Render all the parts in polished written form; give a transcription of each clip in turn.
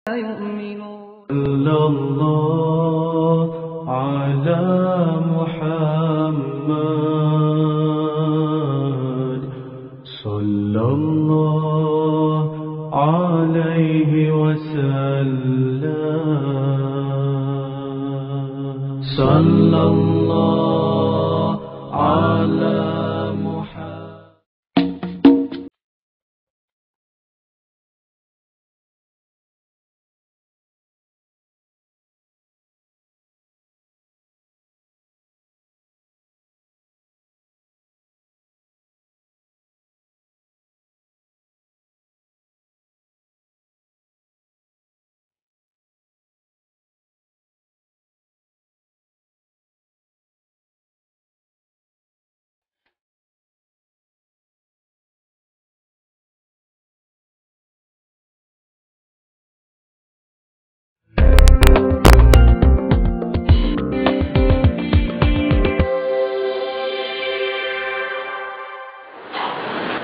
يؤمنون. صلى الله على محمد صلى الله عليه وسلم صلى الله على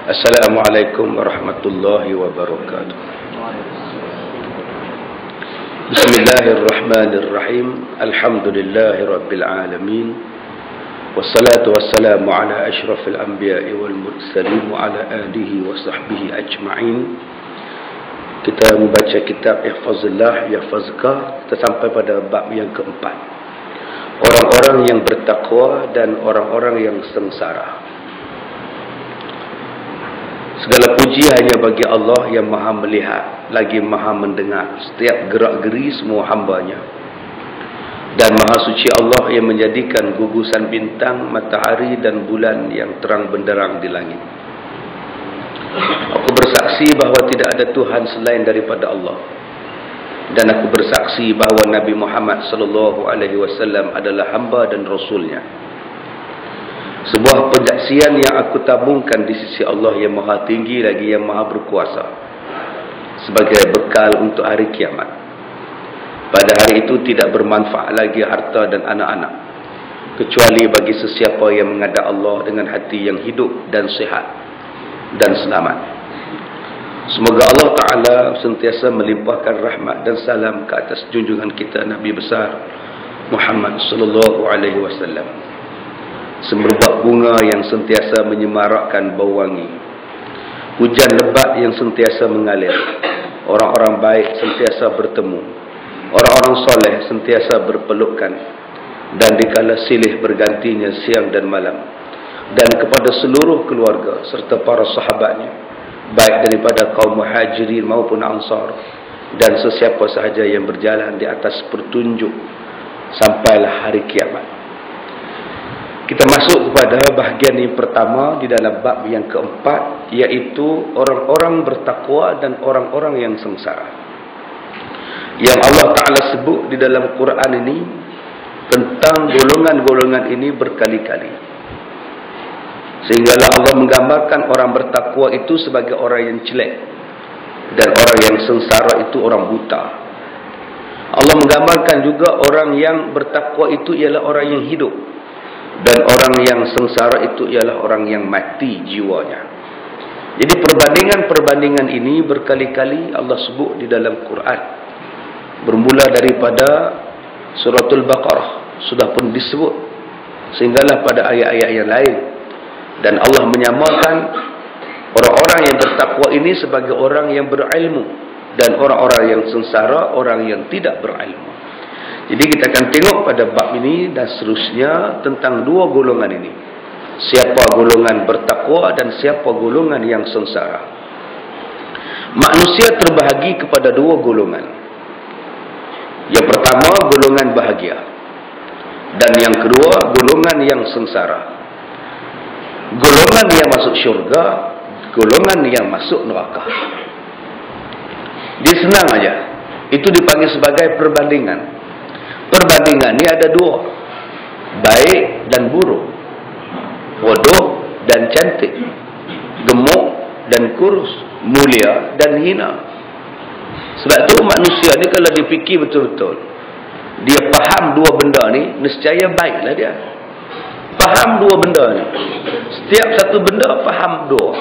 Assalamualaikum warahmatullahi wabarakatuh. Bismillahirrahmanirrahim. Alhamdulillahi rabbil alamin. Wassalatu wassalamu ala ashrafil anbiya'i wal mursalin wa ala alihi wa sahbihi ajma'in. Kita membaca kitab Ihfazillah Yahfazka. Kita sampai pada bab yang keempat. Orang-orang yang bertakwa dan orang-orang yang sengsara. Segala puji hanya bagi Allah yang maha melihat, lagi maha mendengar setiap gerak-geri semua hambanya. Dan maha suci Allah yang menjadikan gugusan bintang, matahari dan bulan yang terang benderang di langit. Aku bersaksi bahawa tidak ada Tuhan selain daripada Allah. Dan aku bersaksi bahawa Nabi Muhammad SAW adalah hamba dan Rasulnya. Sebuah penyaksian yang aku tabungkan di sisi Allah yang maha tinggi lagi yang maha berkuasa sebagai bekal untuk hari kiamat. Pada hari itu tidak bermanfaat lagi harta dan anak-anak kecuali bagi sesiapa yang menghadap Allah dengan hati yang hidup dan sihat dan selamat. Semoga Allah Ta'ala sentiasa melimpahkan rahmat dan salam ke atas junjungan kita Nabi besar Muhammad sallallahu alaihi wasallam. Semerbak bunga yang sentiasa menyemarakkan bau wangi, hujan lebat yang sentiasa mengalir, orang-orang baik sentiasa bertemu, orang-orang soleh sentiasa berpelukan, dan dikala silih bergantinya siang dan malam, dan kepada seluruh keluarga serta para sahabatnya, baik daripada kaum muhajirin maupun ansar, dan sesiapa sahaja yang berjalan di atas petunjuk sampailah hari kiamat. Kita masuk kepada bahagian yang pertama di dalam bab yang keempat, iaitu orang-orang bertakwa dan orang-orang yang sengsara. Yang Allah Ta'ala sebut di dalam Quran ini tentang golongan-golongan ini berkali-kali. Sehinggalah Allah menggambarkan orang bertakwa itu sebagai orang yang jelek dan orang yang sengsara itu orang buta. Allah menggambarkan juga orang yang bertakwa itu ialah orang yang hidup, dan orang yang sengsara itu ialah orang yang mati jiwanya. Jadi perbandingan-perbandingan ini berkali-kali Allah sebut di dalam Quran. Bermula daripada suratul Baqarah sudah pun disebut, sehinggalah pada ayat-ayat yang lain. Dan Allah menyamakan orang-orang yang bertakwa ini sebagai orang yang berilmu, dan orang-orang yang sengsara orang yang tidak berilmu. Jadi kita akan tengok pada bab ini dan seterusnya tentang dua golongan ini. Siapa golongan bertakwa dan siapa golongan yang sengsara. Manusia terbahagi kepada dua golongan. Yang pertama golongan bahagia, dan yang kedua golongan yang sengsara. Golongan yang masuk syurga, golongan yang masuk neraka. Dia senang aja. Itu dipanggil sebagai perbandingan. Perbandingan ini ada dua, baik dan buruk, bodoh dan cantik, gemuk dan kurus, mulia dan hina. Sebab tu manusia ni kalau dipikir betul-betul, dia faham dua benda ni, nescaya baiklah dia. Faham dua benda ni. Setiap satu benda faham dua.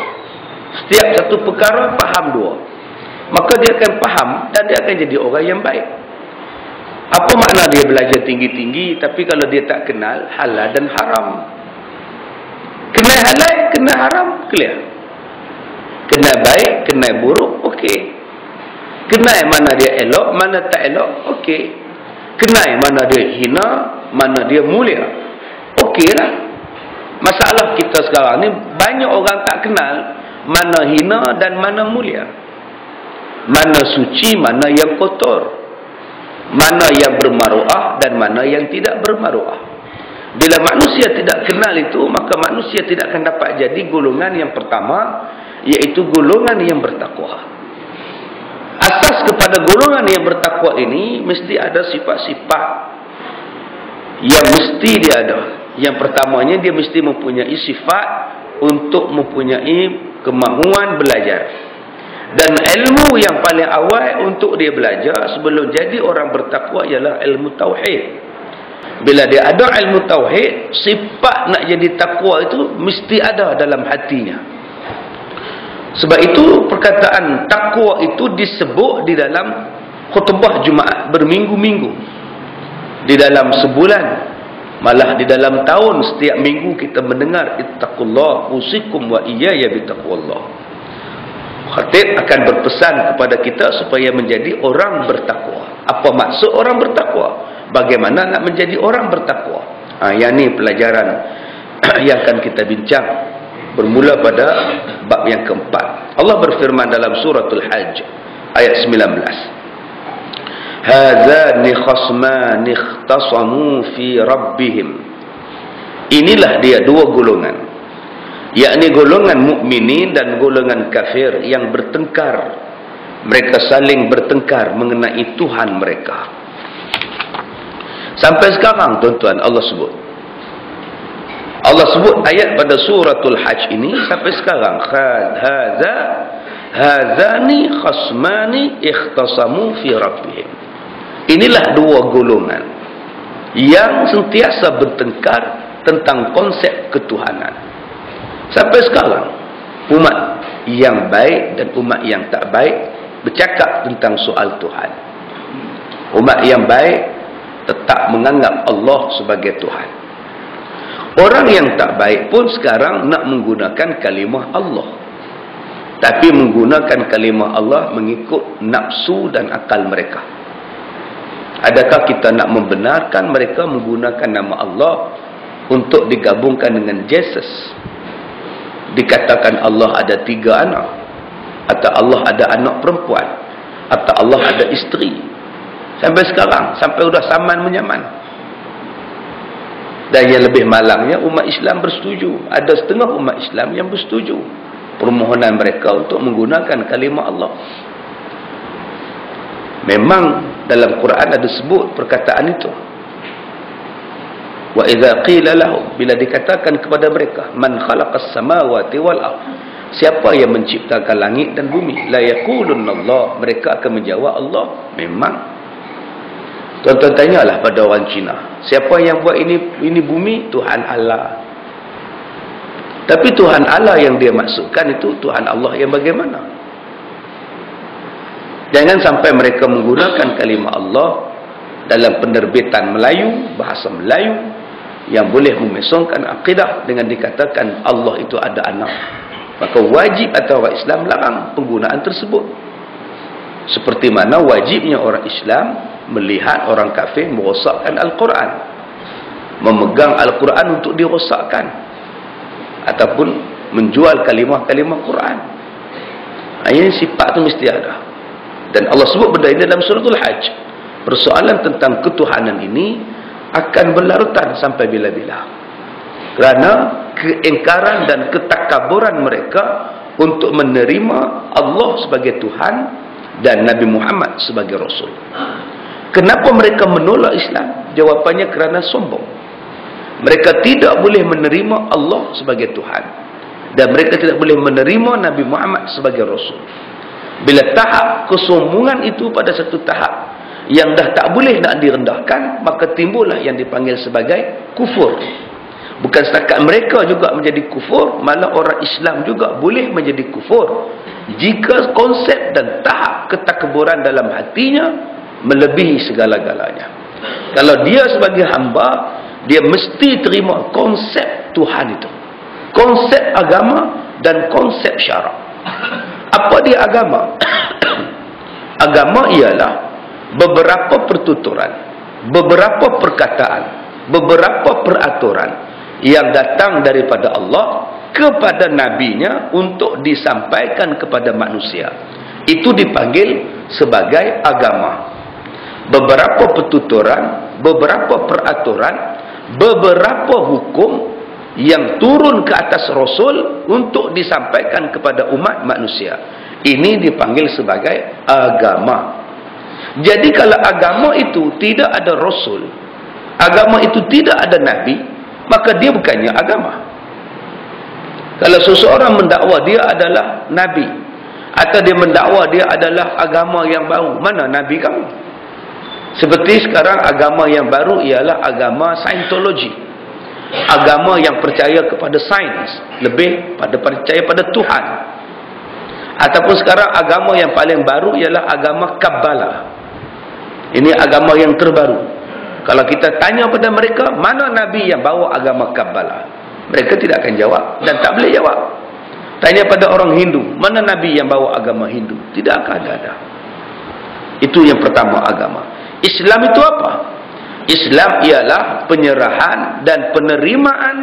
Setiap satu perkara faham dua. maka dia akan faham dan dia akan jadi orang yang baik. Apa makna dia belajar tinggi-tinggi tapi kalau dia tak kenal halal dan haram? Kenal halal, kenal haram, clear. Kenal baik, kenal buruk, okey. Kenal mana dia elok, mana tak elok, okey. Kenal mana dia hina, mana dia mulia, okeylah. Masalah kita sekarang ni banyak orang tak kenal mana hina dan mana mulia, mana suci, mana yang kotor, mana yang bermaruah dan mana yang tidak bermaruah. Bila manusia tidak kenal itu, maka manusia tidak akan dapat jadi golongan yang pertama, iaitu golongan yang bertakwa. Asas kepada golongan yang bertakwa ini mesti ada sifat-sifat yang mesti dia ada. Yang pertamanya, dia mesti mempunyai sifat untuk mempunyai kemahuan belajar. Dan ilmu yang paling awal untuk dia belajar sebelum jadi orang bertakwa ialah ilmu tauhid. Bila dia ada ilmu tauhid, sifat nak jadi takwa itu mesti ada dalam hatinya. Sebab itu perkataan takwa itu disebut di dalam khutbah Jumaat berminggu-minggu, di dalam sebulan, malah di dalam tahun. Setiap minggu kita mendengar ittaqullah usikum wa iyaya bitaqwallah. Khatib akan berpesan kepada kita supaya menjadi orang bertakwa. Apa maksud orang bertakwa? Bagaimana nak menjadi orang bertakwa? Yang ni pelajaran yang akan kita bincang, bermula pada bab yang keempat. Allah berfirman dalam suratul Hajj ayat 19. Hadzani khasmani ikhtasamu fi rabbihim. Inilah dia dua golongan, yakni golongan mukminin dan golongan kafir yang bertengkar. Mereka saling bertengkar mengenai Tuhan mereka. Sampai sekarang tuan-tuan, Allah sebut ayat pada suratul Hajj ini sampai sekarang. Hadzani khasmani ikhtasamu fi rabbihim. Inilah dua golongan yang sentiasa bertengkar tentang konsep ketuhanan. Sampai sekarang umat yang baik dan umat yang tak baik bercakap tentang soal Tuhan. Umat yang baik tetap menganggap Allah sebagai Tuhan. Orang yang tak baik pun sekarang nak menggunakan kalimah Allah, tapi menggunakan kalimah Allah mengikut nafsu dan akal mereka. Adakah kita nak membenarkan mereka menggunakan nama Allah untuk digabungkan dengan Jesus? Dikatakan Allah ada 3 anak, atau Allah ada anak perempuan, atau Allah ada isteri. Sampai sekarang, sampai sudah saman menyaman. Dan yang lebih malangnya, umat Islam bersetuju. Ada setengah umat Islam yang bersetuju permohonan mereka untuk menggunakan kalimah Allah. Memang dalam Quran ada sebut perkataan itu. Wa idza qila lahum, bila dikatakan kepada mereka, man khalaqas samawati wal ardh, siapa yang menciptakan langit dan bumi? La yaqulunna Allah, mereka akan menjawab Allah. Memang. Tuan-tuan tanyalah pada orang Cina, siapa yang buat ini bumi? Tuhan Allah. Tapi Tuhan Allah yang dia maksudkan itu Tuhan Allah yang bagaimana? Jangan sampai mereka menggunakan kalimah Allah dalam penerbitan Melayu, bahasa Melayu, yang boleh memesongkan akidah dengan dikatakan Allah itu ada anak. Maka wajib atau orang Islam larang penggunaan tersebut. Seperti mana wajibnya orang Islam melihat orang kafir merosakkan Al-Quran, memegang Al-Quran untuk dirosakkan, ataupun menjual kalimah-kalimah Quran. Ini sifat itu mesti ada. Dan Allah sebut benda ini dalam suratul Hajj. Persoalan tentang ketuhanan ini akan berlarutan sampai bila-bila, kerana keingkaran dan ketakaburan mereka untuk menerima Allah sebagai Tuhan dan Nabi Muhammad sebagai Rasul. Kenapa mereka menolak Islam? Jawapannya kerana sombong. Mereka tidak boleh menerima Allah sebagai Tuhan, dan mereka tidak boleh menerima Nabi Muhammad sebagai Rasul. Bila tahap kesombongan itu pada satu tahap yang dah tak boleh nak direndahkan, maka timbullah yang dipanggil sebagai kufur. Bukan setakat mereka juga menjadi kufur, malah orang Islam juga boleh menjadi kufur jika konsep dan tahap ketakburan dalam hatinya melebihi segala-galanya. Kalau dia sebagai hamba, dia mesti terima konsep Tuhan itu, konsep agama dan konsep syarak. Apa dia agama? Agama ialah beberapa pertuturan, beberapa perkataan, beberapa peraturan yang datang daripada Allah kepada nabinya untuk disampaikan kepada manusia. Itu dipanggil sebagai agama. Beberapa pertuturan, beberapa peraturan, beberapa hukum yang turun ke atas Rasul untuk disampaikan kepada umat manusia. Ini dipanggil sebagai agama. Jadi kalau agama itu tidak ada Rasul, agama itu tidak ada Nabi, maka dia bukannya agama. Kalau seseorang mendakwa dia adalah Nabi, atau dia mendakwa dia adalah agama yang baru, mana Nabi kamu? Seperti sekarang agama yang baru ialah agama Scientology, agama yang percaya kepada sains, lebih pada percaya pada Tuhan. Ataupun sekarang agama yang paling baru ialah agama Kabbalah. Ini agama yang terbaru. Kalau kita tanya pada mereka, mana Nabi yang bawa agama Kabbalah? Mereka tidak akan jawab dan tak boleh jawab. Tanya pada orang Hindu, mana Nabi yang bawa agama Hindu? Tidak akan ada. Itu yang pertama agama. Islam itu apa? Islam ialah penyerahan dan penerimaan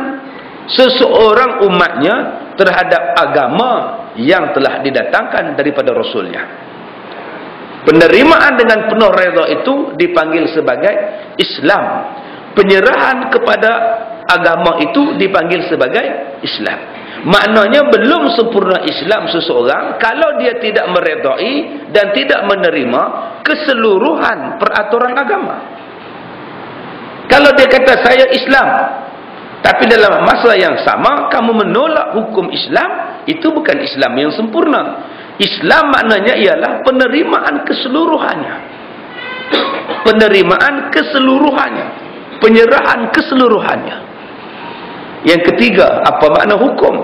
seseorang umatnya terhadap agama yang telah didatangkan daripada Rasulnya. Penerimaan dengan penuh redha itu dipanggil sebagai Islam. Penyerahan kepada agama itu dipanggil sebagai Islam. Maknanya belum sempurna Islam seseorang kalau dia tidak meredai dan tidak menerima keseluruhan peraturan agama. Kalau dia kata saya Islam, tapi dalam masa yang sama kamu menolak hukum Islam, itu bukan Islam yang sempurna. Islam maknanya ialah penerimaan keseluruhannya. Penerimaan keseluruhannya. Penyerahan keseluruhannya. Yang ketiga, apa makna hukum?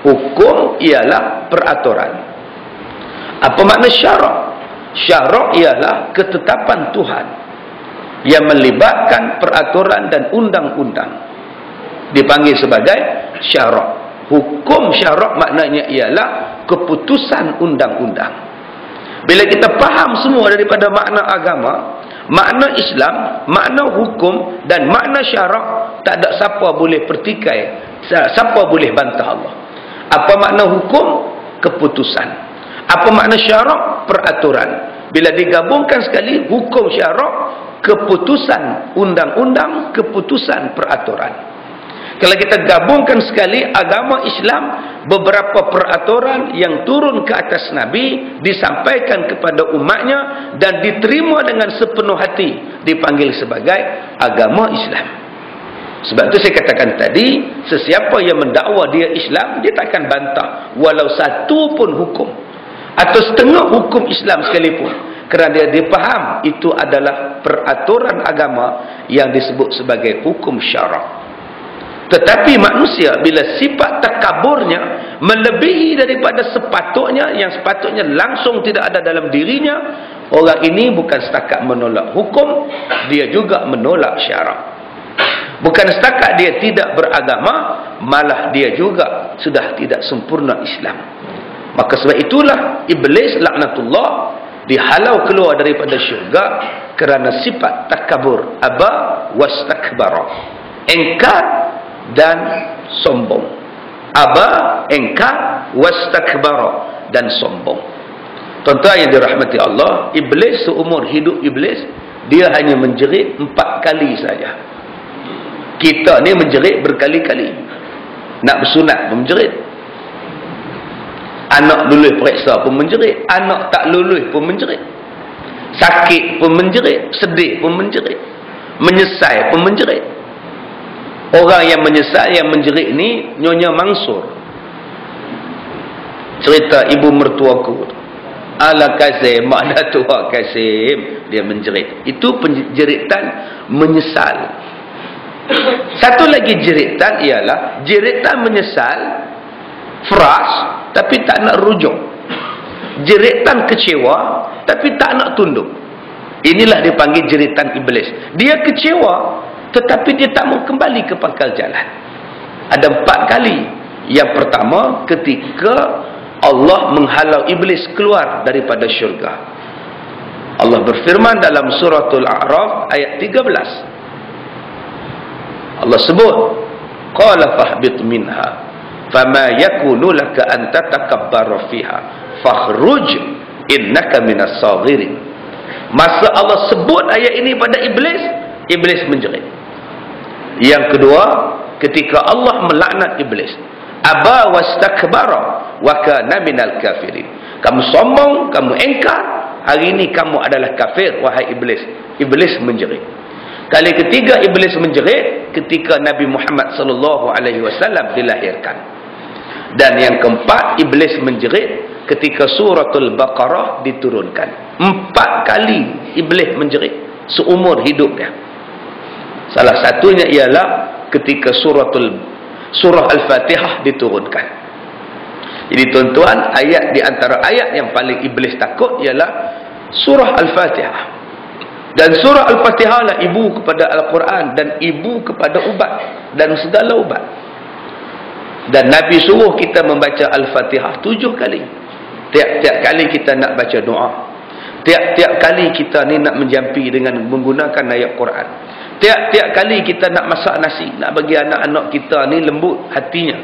Hukum ialah peraturan. Apa makna syarak? Syarak ialah ketetapan Tuhan yang melibatkan peraturan dan undang-undang. Dipanggil sebagai syarak. Hukum syarak maknanya ialah keputusan undang-undang. Bila kita faham semua daripada makna agama, makna Islam, makna hukum dan makna syarak, tak ada siapa boleh pertikai, siapa boleh bantah Allah. Apa makna hukum? Keputusan. Apa makna syarak? Peraturan. Bila digabungkan sekali, hukum syarak, keputusan undang-undang, keputusan peraturan. Kalau kita gabungkan sekali agama Islam, beberapa peraturan yang turun ke atas Nabi disampaikan kepada umatnya dan diterima dengan sepenuh hati, dipanggil sebagai agama Islam. Sebab itu saya katakan tadi, sesiapa yang mendakwa dia Islam, dia takkan bantah walau satu pun hukum atau setengah hukum Islam sekalipun, kerana dia faham itu adalah peraturan agama yang disebut sebagai hukum syarak. Tetapi manusia bila sifat takaburnya melebihi daripada sepatutnya, yang sepatutnya langsung tidak ada dalam dirinya, orang ini bukan setakat menolak hukum, dia juga menolak syarak. Bukan setakat dia tidak beragama, malah dia juga sudah tidak sempurna Islam. Maka sebab itulah Iblis laknatullah dihalau keluar daripada syurga kerana sifat takabur, aba wastakbara, engkar dan sombong. Aba, engkar, wastakbara, dan sombong. Tuan-tuan yang dirahmati Allah, Iblis seumur hidup Iblis, dia hanya menjerit 4 kali saja. Kita ni menjerit berkali-kali. Nak bersunat pun menjerit. Anak lulus periksa pun menjerit. Anak tak lulus pun menjerit. Sakit pun menjerit. Sedih pun menjerit. Menyesal pun menjerit. Orang yang menyesal, yang menjerit ni Nyonya Mansur. Cerita ibu mertuaku, Ala Kasim, mak datuk Kasim, dia menjerit. Itu penjeritan menyesal. Satu lagi jeritan ialah jeritan menyesal, frus, tapi tak nak rujuk. Jeritan kecewa, tapi tak nak tunduk. Inilah dipanggil jeritan iblis. Dia kecewa, tetapi dia tak mau kembali ke pangkal jalan. Ada 4 kali. Yang pertama, ketika Allah menghalau iblis keluar daripada syurga. Allah berfirman dalam suratul A'raf ayat 13. Allah sebut, qala fahbit minha fama yakunu laka an tatakabbara fiha fakhruj innaka minas saghirin. Masa Allah sebut ayat ini pada iblis, iblis menjerit. Yang kedua, ketika Allah melaknat iblis, aba wastakbara wa kana minal kafirin. Kamu sombong, kamu engkar, hari ini kamu adalah kafir wahai iblis. Iblis menjerit. Kali ketiga iblis menjerit ketika Nabi Muhammad sallallahu alaihi wasallam dilahirkan. Dan yang keempat, iblis menjerit ketika suratul Baqarah diturunkan. 4 kali iblis menjerit seumur hidup dia. Salah satunya ialah ketika surah Al-Fatihah diturunkan. Jadi tuan-tuan, ayat di antara ayat yang paling iblis takut ialah surah Al-Fatihah. Dan surah Al-Fatihah lah ibu kepada Al-Quran dan ibu kepada ubat dan segala ubat. Dan Nabi suruh kita membaca Al-Fatihah 7 kali. Tiap-tiap kali kita nak baca doa. Tiap-tiap kali kita ni nak menjampi dengan menggunakan ayat Quran. Tiap-tiap kali kita nak masak nasi, nak bagi anak-anak kita ni lembut hatinya.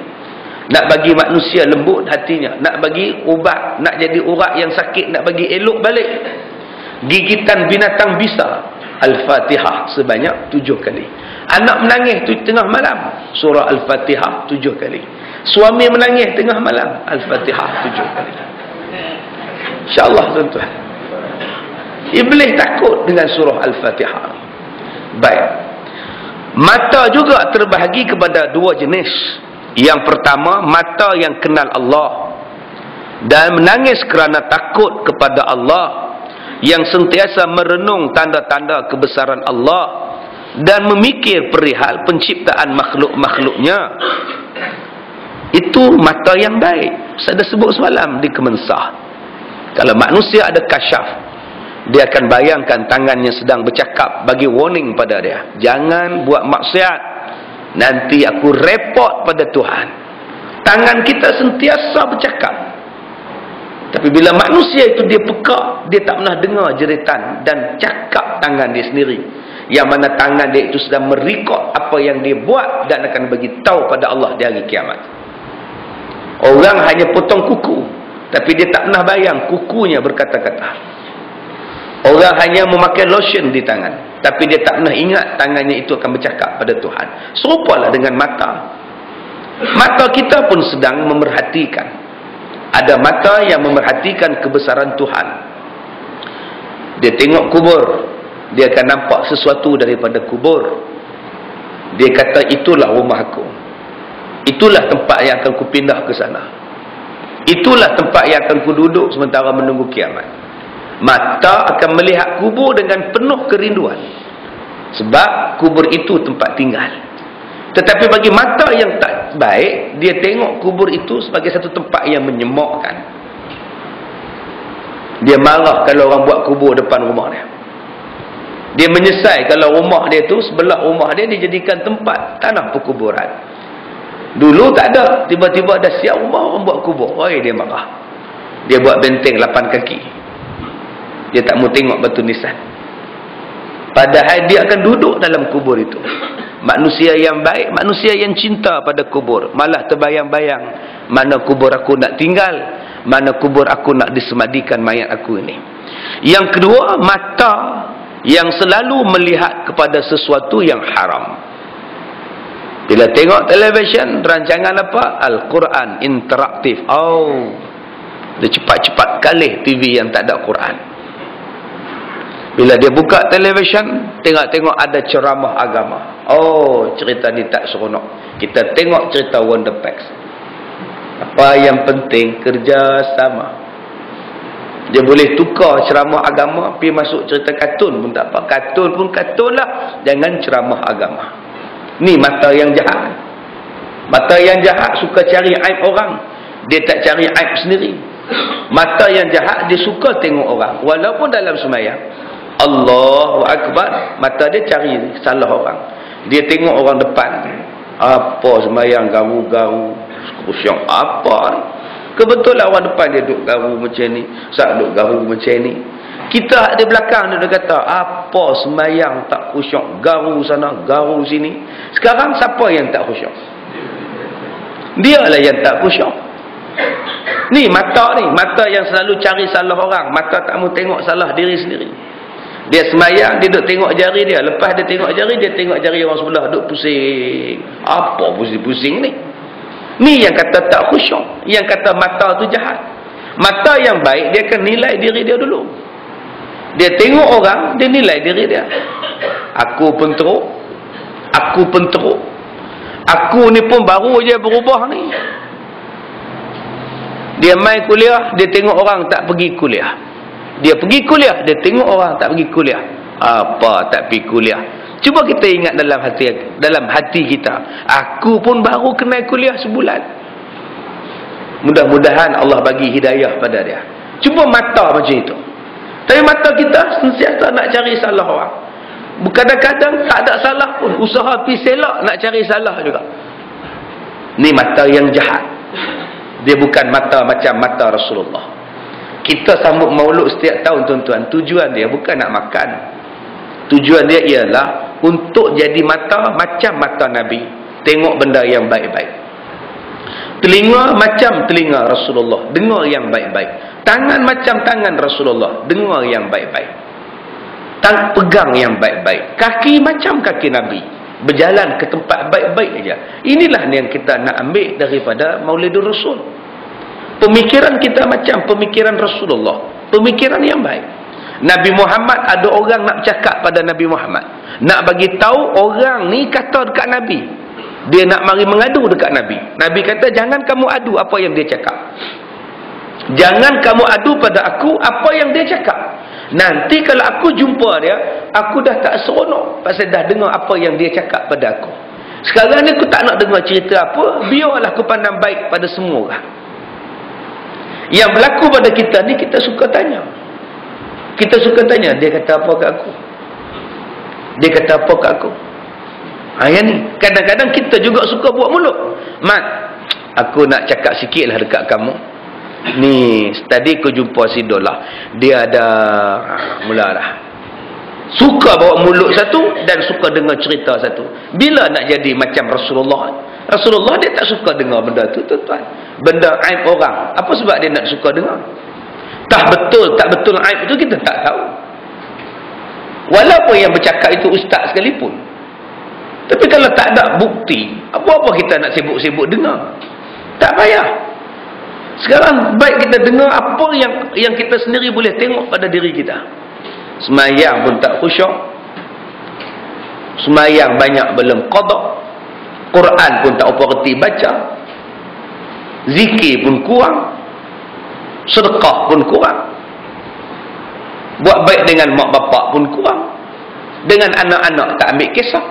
Nak bagi manusia lembut hatinya. Nak bagi ubat, nak jadi urat yang sakit, nak bagi elok balik. Gigitan binatang bisa, Al-Fatihah sebanyak 7 kali. Anak menangis tu tengah malam, surah Al-Fatihah 7 kali. Suami menangis tengah malam, Al-Fatihah 7 kali. InsyaAllah tuan-tuan, iblis takut dengan surah Al-Fatihah. Baik, mata juga terbahagi kepada 2 jenis. Yang pertama, mata yang kenal Allah dan menangis kerana takut kepada Allah, yang sentiasa merenung tanda-tanda kebesaran Allah dan memikir perihal penciptaan makhluk-makhluknya. Itu mata yang baik. Saya dah sebut semalam di Kemensah. Kalau manusia ada kasyaf, dia akan bayangkan tangannya sedang bercakap, bagi warning pada dia, jangan buat maksiat, nanti aku repot pada Tuhan. Tangan kita sentiasa bercakap. Tapi bila manusia itu dia peka, dia tak pernah dengar jeritan dan cakap tangan dia sendiri, yang mana tangan dia itu sedang merekod apa yang dia buat dan akan bagi tahu pada Allah di hari kiamat. Orang hanya potong kuku, tapi dia tak pernah bayang kukunya berkata-kata. Orang hanya memakai lotion di tangan, tapi dia tak pernah ingat tangannya itu akan bercakap pada Tuhan. Serupalah dengan mata. Mata kita pun sedang memerhatikan. Ada mata yang memerhatikan kebesaran Tuhan. Dia tengok kubur, dia akan nampak sesuatu daripada kubur. Dia kata, itulah rumah aku. Itulah tempat yang akan ku pindah ke sana. Itulah tempat yang akan ku duduk sementara menunggu kiamat. Mata akan melihat kubur dengan penuh kerinduan. Sebab kubur itu tempat tinggal. Tetapi bagi mata yang tak baik, dia tengok kubur itu sebagai satu tempat yang menyemakkan. Dia marah kalau orang buat kubur depan rumah dia. Dia menyesal kalau rumah dia tu, sebelah rumah dia dijadikan tempat tanah perkuburan. Dulu tak ada, tiba-tiba ada siap rumah orang buat kubur. Oi, dia marah. Dia buat benteng 8 kaki. Dia tak mau tengok batu nisan. Padahal dia akan duduk dalam kubur itu. Manusia yang baik, manusia yang cinta pada kubur, malah terbayang-bayang, mana kubur aku nak tinggal, mana kubur aku nak disemadikan mayat aku ini. Yang kedua, mata yang selalu melihat kepada sesuatu yang haram. Bila tengok televisyen, rancangan apa? Al-Quran interaktif. Oh, dia cepat-cepat kalih TV yang tak ada Quran. Bila dia buka televisyen, tengok-tengok ada ceramah agama. Oh, cerita ni tak seronok. Kita tengok cerita Wonder Packs. Apa yang penting, kerjasama. Dia boleh tukar ceramah agama, pergi masuk cerita kartun pun tak apa. Kartun pun kartun lah. Jangan ceramah agama. Ni mata yang jahat. Mata yang jahat suka cari aib orang, dia tak cari aib sendiri. Mata yang jahat dia suka tengok orang, walaupun dalam sembahyang Allahu Akbar, mata dia cari salah orang. Dia tengok orang depan, apa sembahyang garu-garu khusyuk apa ni. Kebetulan orang depan dia duk garu macam ni, sat duk garu macam ni. Kita di belakang dia kata, apa sembahyang tak khusyuk, garu sana, garu sini. Sekarang siapa yang tak khusyuk? Dialah yang tak khusyuk. Ni mata ni, mata yang selalu cari salah orang, mata tak mau tengok salah diri sendiri. Dia sembahyang, dia duk tengok jari dia, lepas dia tengok jari orang sebelah duk pusing. Apa pusing-pusing ni? Ni yang kata tak khusyuk, yang kata mata tu jahat. Mata yang baik dia akan nilai diri dia dulu. Dia tengok orang, dia nilai diri dia. Aku pun teruk, aku ni pun baru je berubah ni. Dia mai kuliah, dia tengok orang tak pergi kuliah. Dia pergi kuliah, dia tengok orang tak pergi kuliah. Apa tak pergi kuliah? Cuba kita ingat dalam hati kita, aku pun baru kenal kuliah sebulan. Mudah-mudahan Allah bagi hidayah pada dia. Cuba mata macam itu. Tapi mata kita sentiasa nak cari salah orang. Kadang-kadang tak ada salah pun, usaha pergi selak nak cari salah juga. Ni mata yang jahat. Dia bukan mata macam mata Rasulullah. Kita sambut maulud setiap tahun tuan-tuan, tujuan dia bukan nak makan. Tujuan dia ialah untuk jadi mata macam mata Nabi, tengok benda yang baik-baik. Telinga macam telinga Rasulullah, dengar yang baik-baik. Tangan macam tangan Rasulullah, dengar yang baik-baik. Pegang yang baik-baik. Kaki macam kaki Nabi, berjalan ke tempat baik-baik aja. Inilah yang kita nak ambil daripada Maulidur Rasul. Pemikiran kita macam pemikiran Rasulullah, pemikiran yang baik. Nabi Muhammad, ada orang nak cakap pada Nabi Muhammad, nak bagi tahu orang ni kata dekat Nabi, dia nak mari mengadu dekat Nabi. Nabi kata, jangan kamu adu apa yang dia cakap, jangan kamu adu pada aku apa yang dia cakap. Nanti kalau aku jumpa dia, aku dah tak seronok pasal dah dengar apa yang dia cakap pada aku. Sekarang ni aku tak nak dengar cerita apa, biarlah aku pandang baik pada semua orang. Yang berlaku pada kita ni, kita suka tanya. Kita suka tanya, dia kata apa kat aku? Dia kata apa kat aku? Yang ni, kadang-kadang kita juga suka buat mulut. Mat, aku nak cakap sikit lah dekat kamu. Ni, tadi aku jumpa si Dolah. Dia ada, mulalah. Suka bawa mulut satu dan suka dengar cerita satu. Bila nak jadi macam Rasulullah? Rasulullah dia tak suka dengar benda tu, tuan-tuan. Benda aib orang. Apa sebab dia nak suka dengar? Tak betul aib itu kita tak tahu. Walaupun yang bercakap itu ustaz sekalipun. Tapi kalau tak ada bukti, apa-apa kita nak sibuk-sibuk dengar? Tak payah. Sekarang baik kita dengar apa yang kita sendiri boleh tengok pada diri kita. Sembahyang pun tak khusyuk. Sembahyang banyak belum qada. Quran pun tak apa reti baca. Zikir pun kurang. Sedekah pun kurang. Buat baik dengan mak bapak pun kurang. Dengan anak-anak tak ambil kisah.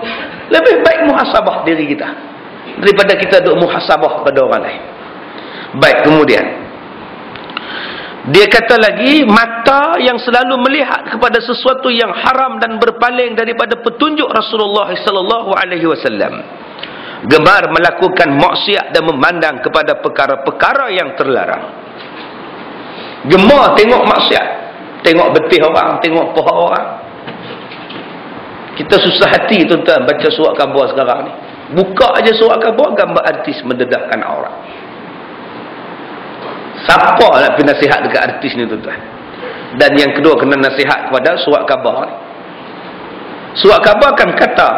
Lebih baik muhasabah diri kita daripada kita duk muhasabah pada orang lain. Baik, kemudian dia kata lagi, mata yang selalu melihat kepada sesuatu yang haram dan berpaling daripada petunjuk Rasulullah sallallahu alaihi wasallam, gemar melakukan maksiat dan memandang kepada perkara-perkara yang terlarang. Gemar tengok maksiat, tengok betih orang, tengok paha orang. Kita susah hati tuan-tuan baca surat khabar sekarang ni. Buka aja surat khabar, gambar artis mendedahkan aurat. Siapa nak pergi nasihat dekat artis ni tuan-tuan? Dan yang kedua, kena nasihat kepada surat khabar ni. Surat khabar kan kata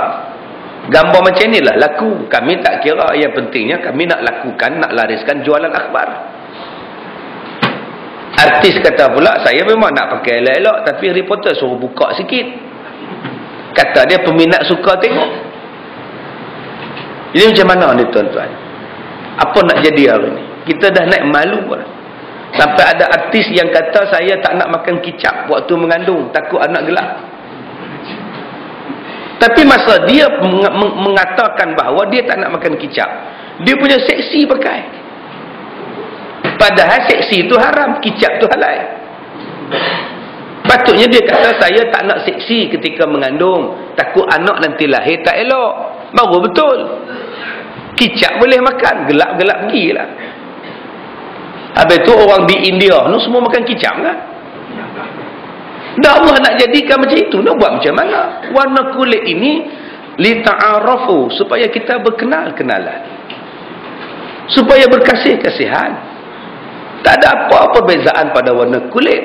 gambar macam inilah laku. Kami tak kira, yang pentingnya kami nak lakukan, nak lariskan jualan akhbar. Artis kata pula, saya memang nak pakai elok-elok, tapi reporter suruh buka sikit. Kata dia peminat suka tengok. Ini macam mana ni tuan-tuan? Apa nak jadi hari ni? Kita dah naik malu lah. Sampai ada artis yang kata, saya tak nak makan kicap waktu mengandung, takut anak gelap. Tapi masa dia mengatakan bahawa dia tak nak makan kicap, dia punya seksi pakai. Padahal seksi itu haram, kicap tu halal. Patutnya dia kata, saya tak nak seksi ketika mengandung, takut anak nanti lahir tak elok. Baru betul. Kicap boleh makan, gelap-gelap pergilah. Habis tu orang di India tu semua makan kicap kan? Dah Allah nak jadikan macam itu, nak buat macam mana? Warna kulit ini li ta'arafu, supaya kita berkenal-kenalan, supaya berkasih-kasihan. Tak ada apa-apa bezaan pada warna kulit.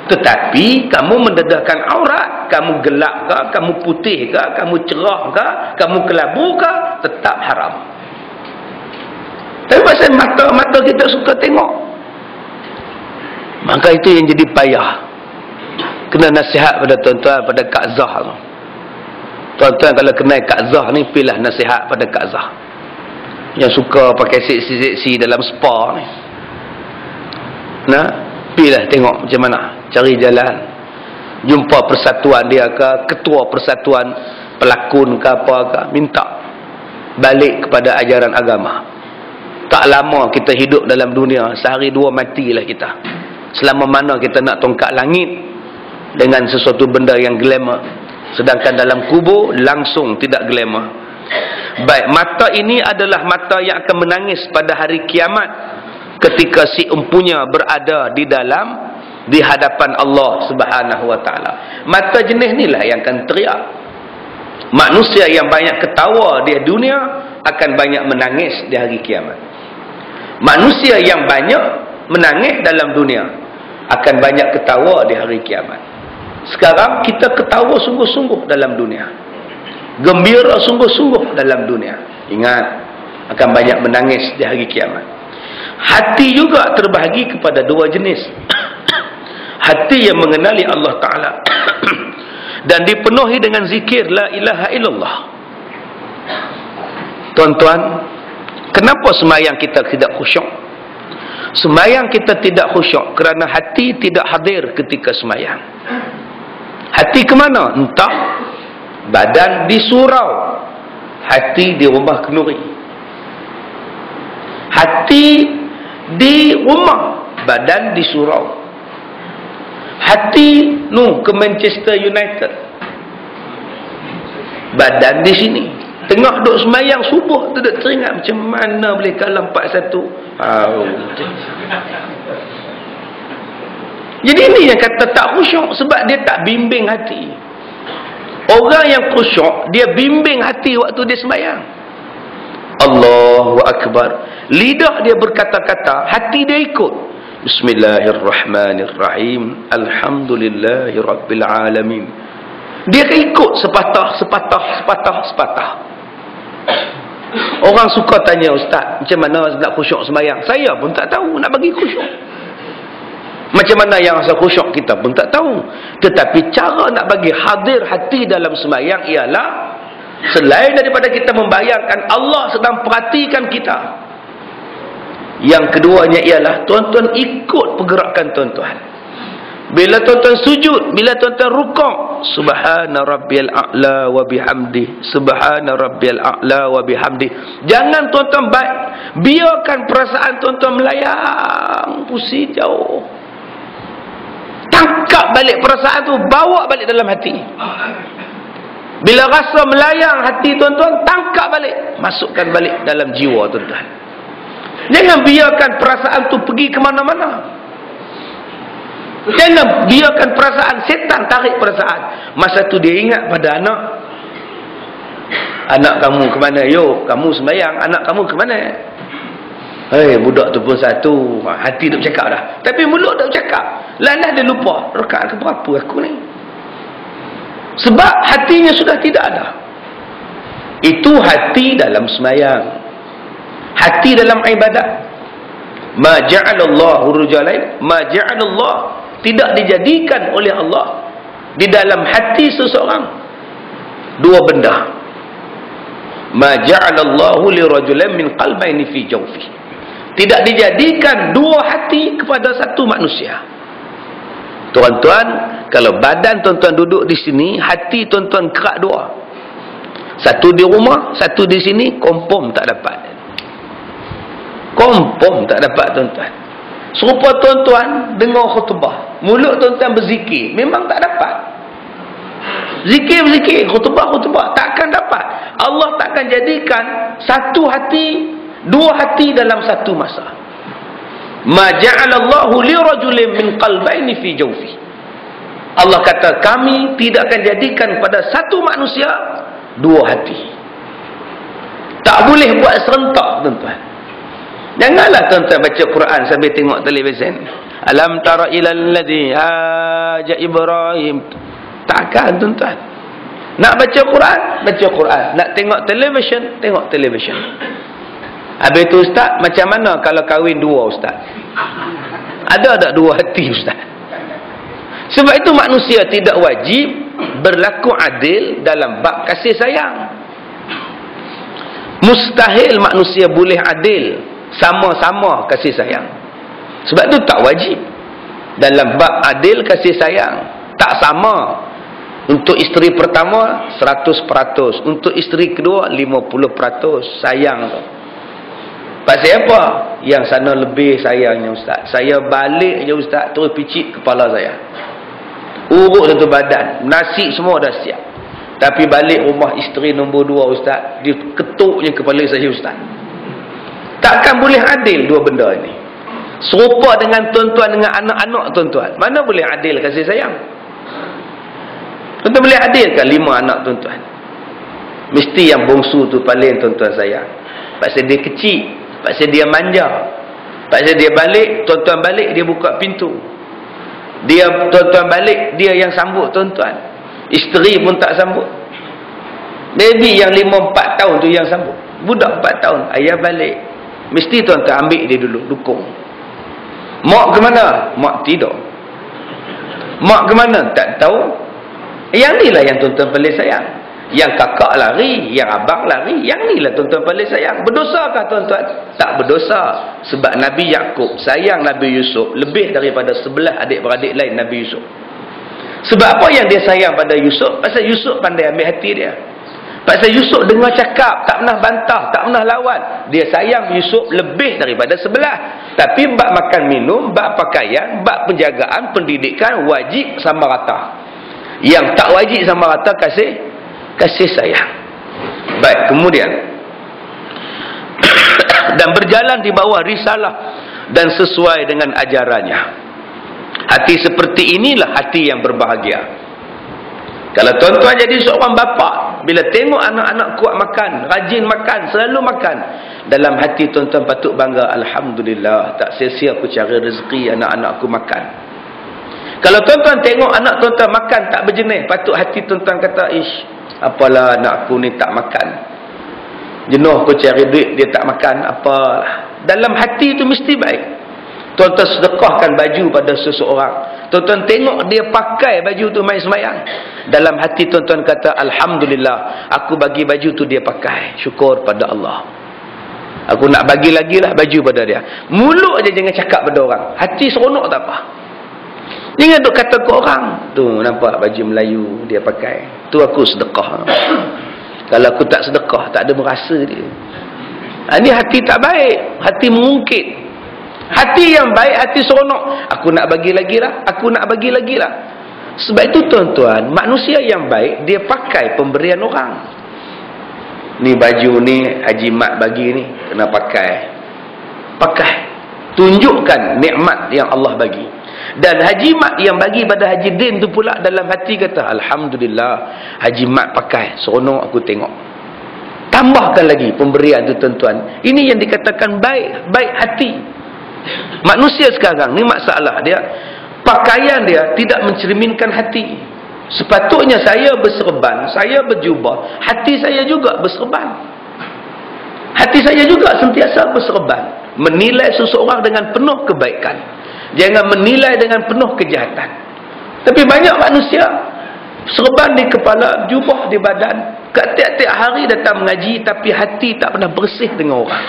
Tetapi kamu mendedahkan aurat, kamu gelap ke, kamu putih ke, kamu cerah ke, kamu kelabu ke, tetap haram. Tapi pasal mata kita suka tengok, maka itu yang jadi payah. Kena nasihat pada tuan-tuan, pada Kak Zah tu. Tuan-tuan kalau kenal Kak Zah ni, pilih nasihat pada Kak Zah yang suka pakai seksi-seksi dalam spa ni. Nah, pilih tengok macam mana, cari jalan, jumpa persatuan dia ke, ketua persatuan pelakon ke apa ke, minta balik kepada ajaran agama. Tak lama kita hidup dalam dunia, sehari dua matilah kita. Selama mana kita nak tongkat langit dengan sesuatu benda yang glamour, sedangkan dalam kubur langsung tidak glamour. Baik, mata ini adalah mata yang akan menangis pada hari kiamat, ketika si empunya berada di hadapan Allah Subhanahu wa taala. Mata jenis inilah yang akan teriak. Manusia yang banyak ketawa di dunia akan banyak menangis di hari kiamat. Manusia yang banyak menangis dalam dunia akan banyak ketawa di hari kiamat. Sekarang kita ketawa sungguh-sungguh dalam dunia, gembira sungguh-sungguh dalam dunia. Ingat, akan banyak menangis di hari kiamat. Hati juga terbahagi kepada dua jenis. Hati yang mengenali Allah Ta'ala dan dipenuhi dengan zikir la ilaha illallah. Tuan-tuan, kenapa sembahyang kita tidak khusyuk? Sembahyang kita tidak khusyuk kerana hati tidak hadir ketika sembahyang. Hati ke mana? Entah. Badan di surau, hati di rumah kenduri. Hati di rumah, badan di surau. Hati ke Manchester United, badan di sini. Tengok duk semayang subuh tu duk teringat macam mana boleh kalah 4-1. Jadi ini yang kata tak khusyuk, sebab dia tak bimbing hati. Orang yang khusyuk, dia bimbing hati waktu dia sembahyang. Allahu Akbar. Lidah dia berkata-kata, hati dia ikut. Bismillahirrahmanirrahim. Alhamdulillahirrabbilalamin. Dia akan ikut sepatah. Orang suka tanya, Ustaz, macam mana nak khusyuk sembahyang? Saya pun tak tahu nak bagi khusyuk. Macam mana yang asal khusyuk kita pun tak tahu. Tetapi cara nak bagi hadir hati dalam sembahyang ialah, selain daripada kita membayangkan Allah sedang perhatikan kita, yang keduanya ialah tuan-tuan ikut pergerakan tuan-tuan. Bila tuan-tuan sujud, bila tuan-tuan rukuk, subhana rabbiyal a'la wa bihamdi, subhana rabbiyal a'la wa bihamdi. Jangan tuan-tuan biarkan perasaan tuan-tuan melayang pusing jauh. Tangkap balik perasaan tu, bawa balik dalam hati. Bila rasa melayang hati tuan-tuan, tangkap balik, masukkan balik dalam jiwa tuan-tuan. Jangan biarkan perasaan tu pergi ke mana-mana. Jangan biarkan perasaan setan tarik perasaan. Masa tu dia ingat pada anak. Anak kamu ke mana? Yo, kamu sembahyang, anak kamu ke mana? Budak tu pun satu. Hati tak bercakap dah. Tapi mulut tak bercakap. Lalah dia lupa. Rakaat ke berapa aku ni? Sebab hatinya sudah tidak ada. Itu hati dalam sembahyang. Hati dalam ibadat. Ma ja'alallahu rujalain, ma ja'alallah, tidak dijadikan oleh Allah di dalam hati seseorang dua benda. Ma ja'alallahu lirajulain min qalbayni fi jawfi. Tidak dijadikan dua hati kepada satu manusia. Tuan-tuan, kalau badan tuan-tuan duduk di sini, hati tuan-tuan kerak dua. Satu di rumah, satu di sini, confirm tak dapat. Confirm tak dapat tuan-tuan. Serupa tuan-tuan dengar khutbah, mulut tuan-tuan berzikir, memang tak dapat. Zikir-zikir, khutbah-khutbah, takkan dapat. Allah takkan jadikan satu hati, dua hati dalam satu masa. Ma ja'alallahu li rajulin min qalbayni fi jawfi. Allah kata, kami tidak akan jadikan pada satu manusia dua hati. Tak boleh buat serentak tuan-tuan. Janganlah tuan-tuan baca Quran sambil tengok televisyen. Alam tara ilal ladzi haja Ibrahim. Takkan tuan-tuan. Nak baca Quran, baca Quran. Nak tengok televisyen, tengok televisyen. Habis tu ustaz, macam mana kalau kahwin dua ustaz? Ada tak dua hati ustaz? Sebab itu manusia tidak wajib berlaku adil dalam bab kasih sayang. Mustahil manusia boleh adil sama-sama kasih sayang. Sebab itu tak wajib. Dalam bab adil kasih sayang tak sama. Untuk isteri pertama 100%, untuk isteri kedua 50% sayang tu. Pasal apa? Yang sana lebih sayangnya ustaz. Saya balik je ustaz, terus picit kepala saya. Urut satu badan, nasi semua dah siap. Tapi balik rumah isteri nombor 2 ustaz, dia ketuknya kepala saya ustaz. Takkan boleh adil dua benda ni. Serupa dengan tuan-tuan dengan anak-anak tuan-tuan. Mana boleh adil kasih sayang? Tuan-tuan boleh adilkan 5 anak tuan-tuan? Mesti yang bongsu tu paling tuan-tuan sayang. Pasal dia kecil, pasal dia manja, pasal dia balik, tuan-tuan balik dia buka pintu. Dia tuan-tuan balik, dia yang sambut tuan-tuan. Isteri pun tak sambut. Baby yang 5-4 tahun tu yang sambut. Budak 4 tahun, ayah balik. Mesti tuan-tuan ambil dia dulu, dukung. Mak ke mana? Mak tidur. Mak ke mana? Tak tahu. Yang ni lah yang tuan-tuan paling sayang. Yang kakak lari, yang abang lari, yang ni lah tuan-tuan paling sayang. Berdosakah tuan-tuan? Tak berdosa. Sebab Nabi Yaqub sayang Nabi Yusuf lebih daripada 11 adik-beradik lain Nabi Yusuf. Sebab apa yang dia sayang pada Yusuf? Pasal Yusuf pandai ambil hati dia. Pasal Yusuf dengar cakap, tak pernah bantah, tak pernah lawan. Dia sayang Yusuf lebih daripada 11. Tapi bab makan minum, bab pakaian, bab penjagaan, pendidikan wajib sama rata. Yang tak wajib sama rata kasih sayang. Baik, kemudian dan berjalan di bawah risalah dan sesuai dengan ajarannya. Hati seperti inilah hati yang berbahagia. Kalau tuan-tuan jadi seorang bapa, bila tengok anak-anak kuat makan, rajin makan, selalu makan, dalam hati tuan-tuan patut bangga, alhamdulillah, tak sia-sia aku cari rezeki anak-anakku makan. Kalau tuan-tuan tengok anak tuan-tuan makan tak berjenis, patut hati tuan-tuan kata, ish, apalah anak aku ni tak makan. Jenuh aku cari duit, dia tak makan, apalah. Dalam hati itu mesti baik. Tuan-tuan sedekahkan baju pada seseorang. Tuan-tuan tengok dia pakai baju tu main semayang. Dalam hati tuan-tuan kata, alhamdulillah, aku bagi baju tu dia pakai. Syukur pada Allah. Aku nak bagi lagi lah baju pada dia. Mulut aja jangan cakap pada orang. Hati seronok tak apa. Jangan duk kata ke orang, tu nampak baju Melayu dia pakai, tu aku sedekah. Kalau aku tak sedekah, tak ada merasa dia. Ini hati tak baik, hati mengungkit. Hati yang baik, hati seronok, aku nak bagi lagi lah, aku nak bagi lagi lah. Sebab itu tuan-tuan, manusia yang baik, dia pakai pemberian orang. Ni baju ni Haji Mat bagi ni, kena pakai. Pakai, tunjukkan nikmat yang Allah bagi. Dan Haji Mat yang bagi pada Haji Din tu pula dalam hati kata, alhamdulillah, Haji Mat pakai, seronok aku tengok. Tambahkan lagi pemberian tu tuan-tuan. Ini yang dikatakan baik hati. Manusia sekarang ni masalah dia, pakaian dia tidak mencerminkan hati. Sepatutnya saya berserban, saya berjubah, hati saya juga berserban. Hati saya juga sentiasa berserban, menilai seseorang dengan penuh kebaikan. Jangan menilai dengan penuh kejahatan. Tapi banyak manusia serban di kepala, jubah di badan, tiap-tiap hari datang mengaji, tapi hati tak pernah bersih dengan orang.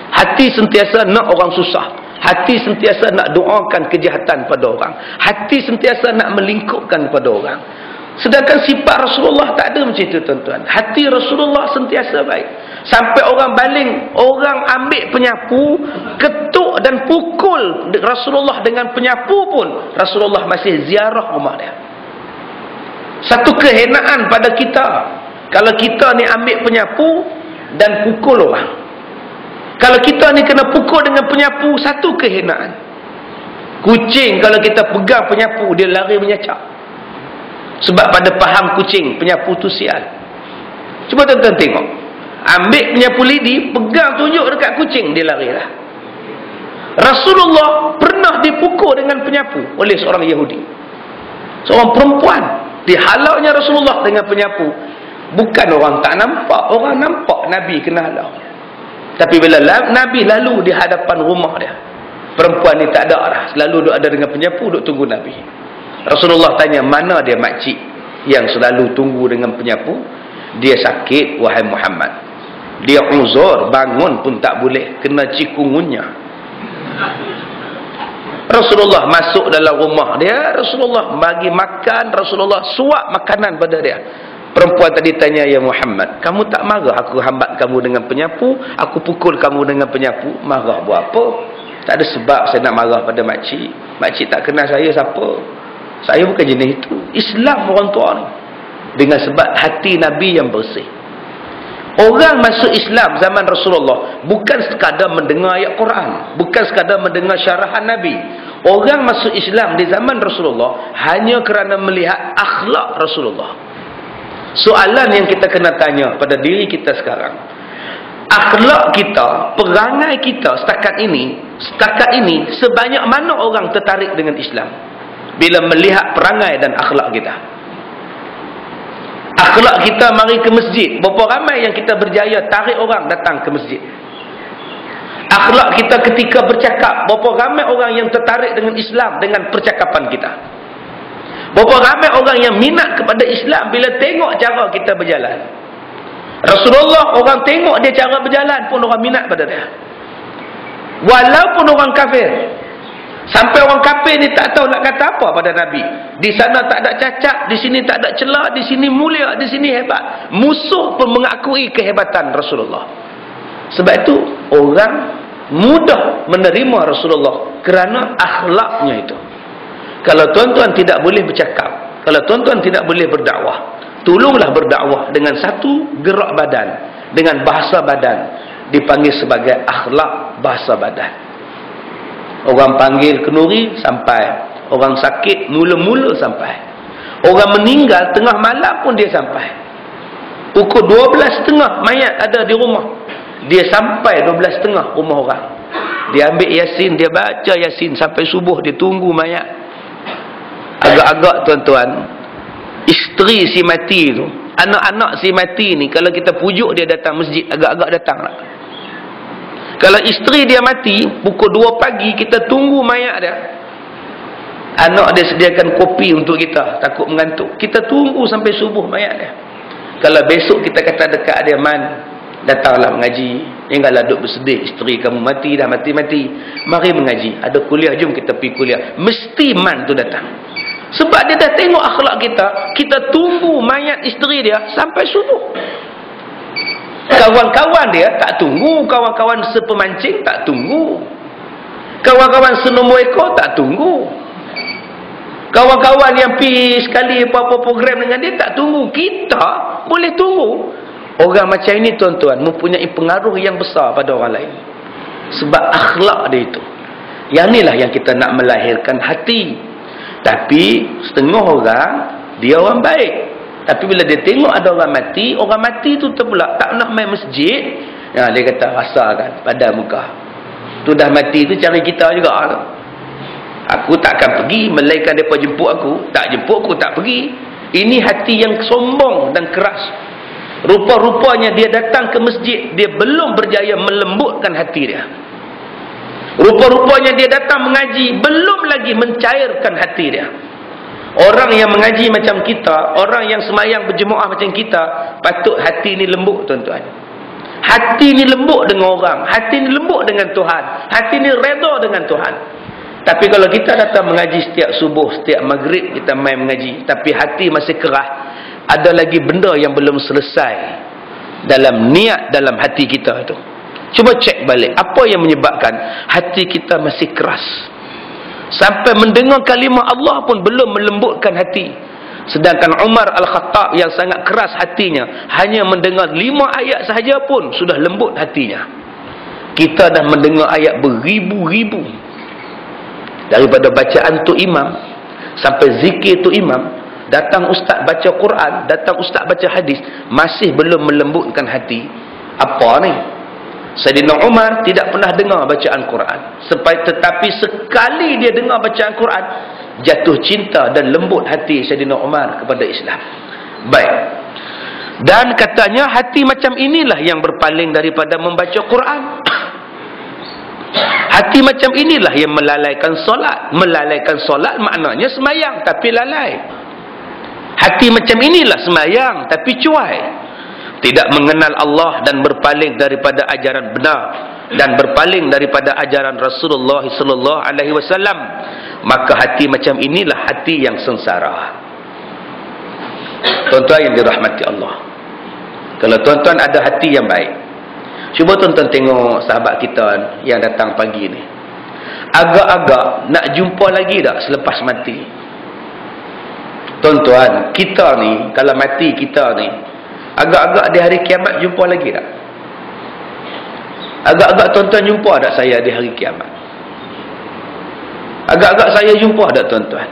Hati sentiasa nak orang susah, Hati sentiasa nak doakan kejahatan pada orang. Hati sentiasa nak melingkupkan pada orang. Sedangkan sifat Rasulullah tak ada macam itu, tuan-tuan. Hati Rasulullah sentiasa baik. Sampai orang baling, orang ambil penyapu, ketuk dan pukul Rasulullah dengan penyapu pun, Rasulullah masih ziarah rumah dia. Satu kehenaan pada kita, kalau kita ni ambil penyapu dan pukul orang. Kalau kita ni kena pukul dengan penyapu, satu kehenaan. Kucing kalau kita pegang penyapu, dia lari menyacak. Sebab pada faham kucing, penyapu tu sial. Cuba tuan-tuan tengok. Ambil penyapu lidi, pegang tunjuk dekat kucing, dia lari lah. Rasulullah pernah dipukul dengan penyapu oleh seorang Yahudi. Seorang perempuan. Dihalaunya Rasulullah dengan penyapu. Bukan orang tak nampak, orang nampak Nabi kena halau. Tapi bila Nabi lalu di hadapan rumah dia, perempuan ni tak ada arah, selalu duk ada dengan penyapu, duk tunggu Nabi. Rasulullah tanya, mana dia makcik yang selalu tunggu dengan penyapu? Dia sakit, wahai Muhammad. Dia uzur, bangun pun tak boleh, kena cikungunya. Rasulullah masuk dalam rumah dia, Rasulullah bagi makan, Rasulullah suap makanan pada dia. Perempuan tadi tanya, ya Muhammad, kamu tak marah aku hambat kamu dengan penyapu, aku pukul kamu dengan penyapu? Marah buat apa? Tak ada sebab saya nak marah pada makcik. Makcik tak kenal saya siapa. Saya bukan jenis itu. Islam orang tua ni. Dengan sebab hati Nabi yang bersih. Orang masuk Islam zaman Rasulullah bukan sekadar mendengar ayat Quran, bukan sekadar mendengar syarahan Nabi. Orang masuk Islam di zaman Rasulullah hanya kerana melihat akhlak Rasulullah. Soalan yang kita kena tanya pada diri kita sekarang, akhlak kita, perangai kita setakat ini sebanyak mana orang tertarik dengan Islam bila melihat perangai dan akhlak kita. Akhlak kita mari ke masjid, berapa ramai yang kita berjaya tarik orang datang ke masjid. Akhlak kita ketika bercakap, berapa ramai orang yang tertarik dengan Islam dengan percakapan kita. Berapa ramai orang yang minat kepada Islam bila tengok cara kita berjalan. Rasulullah, orang tengok dia cara berjalan pun orang minat pada dia. Walaupun orang kafir. Sampai orang kafir ni tak tahu nak kata apa pada Nabi. Di sana tak ada cacat, di sini tak ada celah, di sini mulia, di sini hebat. Musuh pun mengakui kehebatan Rasulullah. Sebab itu orang mudah menerima Rasulullah kerana akhlaknya itu. Kalau tuan-tuan tidak boleh bercakap, kalau tuan-tuan tidak boleh berdakwah, tolonglah berdakwah dengan satu gerak badan, dengan bahasa badan, dipanggil sebagai akhlak bahasa badan. Orang panggil kenuri sampai, orang sakit mula-mula sampai, orang meninggal tengah malam pun dia sampai. Pukul 12.30 mayat ada di rumah, dia sampai 12.30 rumah orang. Dia ambil Yasin, dia baca Yasin sampai subuh, dia tunggu mayat. Agak-agak tuan-tuan, isteri si mati tu, anak-anak si mati ni, kalau kita pujuk dia datang masjid, agak-agak datang lah. Kalau isteri dia mati pukul 2 pagi, kita tunggu mayat dia. Anak dia sediakan kopi untuk kita, takut mengantuk, kita tunggu sampai subuh mayat dia. Kalau besok kita kata dekat dia, man, datanglah mengaji, janganlah duduk bersedih, isteri kamu mati dah, mati-mati, mari mengaji, ada kuliah, jom kita pergi kuliah. Mesti man tu datang. Sebab dia dah tengok akhlak kita, kita tunggu mayat isteri dia sampai subuh. Kawan-kawan dia tak tunggu, kawan-kawan sepemancing tak tunggu, kawan-kawan senombor ekor tak tunggu, kawan-kawan yang pergi sekali apa-apa program dengan dia tak tunggu. Kita boleh tunggu. Orang macam ini tuan-tuan mempunyai pengaruh yang besar pada orang lain. Sebab akhlak dia itu. Yang inilah yang kita nak melahirkan hati. Tapi setengah orang dia orang baik, tapi bila dia tengok ada orang mati tu terpulak tak nak main masjid, dia kata rasakan pada muka tu dah mati tu, cari kita juga. Aku takkan pergi, melainkan mereka jemput aku, tak jemput aku tak pergi. Ini hati yang sombong dan keras. Rupa-rupanya dia datang ke masjid, dia belum berjaya melembutkan hati dia. Rupa-rupanya dia datang mengaji, belum lagi mencairkan hati dia. Orang yang mengaji macam kita, orang yang semayang berjemaah macam kita, patut hati ni lembut tuan-tuan. Hati ni lembut dengan orang, hati ni lembut dengan Tuhan, hati ni redha dengan Tuhan. Tapi kalau kita datang mengaji setiap subuh, setiap maghrib kita main mengaji, tapi hati masih keras, ada lagi benda yang belum selesai dalam niat, dalam hati kita tu. Cuba cek balik, apa yang menyebabkan hati kita masih keras? Sampai mendengar kalimah Allah pun belum melembutkan hati. Sedangkan Umar Al-Khattab yang sangat keras hatinya, hanya mendengar 5 ayat sahaja pun sudah lembut hatinya. Kita dah mendengar ayat beribu-ribu. Daripada bacaan tu imam sampai zikir tu imam, datang ustaz baca Quran, datang ustaz baca hadis, masih belum melembutkan hati. Apa ni? Sayyidina Umar tidak pernah dengar bacaan Quran, tetapi sekali dia dengar bacaan Quran, jatuh cinta dan lembut hati Sayyidina Umar kepada Islam. Baik. Dan katanya hati macam inilah yang berpaling daripada membaca Quran. Hati macam inilah yang melalaikan solat. Melalaikan solat maknanya semayang tapi lalai. Hati macam inilah semayang tapi cuai. Tidak mengenal Allah dan berpaling daripada ajaran benar dan berpaling daripada ajaran Rasulullah sallallahu alaihi wasallam. Maka hati macam inilah hati yang sengsara. Tuan-tuan yang dirahmati Allah, kalau tuan-tuan ada hati yang baik, cuba tuan-tuan tengok sahabat kita yang datang pagi ni, agak-agak nak jumpa lagi tak selepas mati? Tuan-tuan, kita ni kalau mati, kita ni agak-agak di hari kiamat jumpa lagi tak? Agak-agak tuan-tuan jumpa tak saya di hari kiamat? Agak-agak saya jumpa tak tuan-tuan?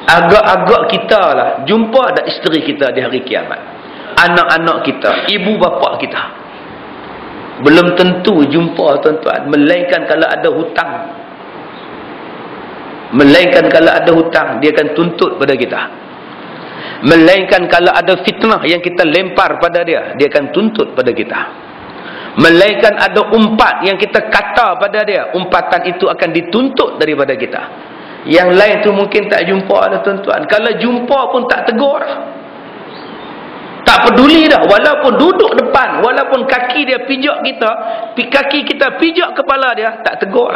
Agak-agak kita lah jumpa tak isteri kita di hari kiamat? Anak-anak kita, ibu bapa kita? Belum tentu jumpa tuan-tuan, melainkan kalau ada hutang. Melainkan kalau ada hutang, dia akan tuntut pada kita. Melainkan kalau ada fitnah yang kita lempar pada dia, dia akan tuntut pada kita. Melainkan ada umpat yang kita kata pada dia, umpatan itu akan dituntut daripada kita. Yang lain tu mungkin tak jumpa dah tuan-tuan. Kalau jumpa pun tak tegur, tak peduli dah. Walaupun duduk depan, walaupun kaki dia pijak kita, kaki kita pijak kepala dia, tak tegur.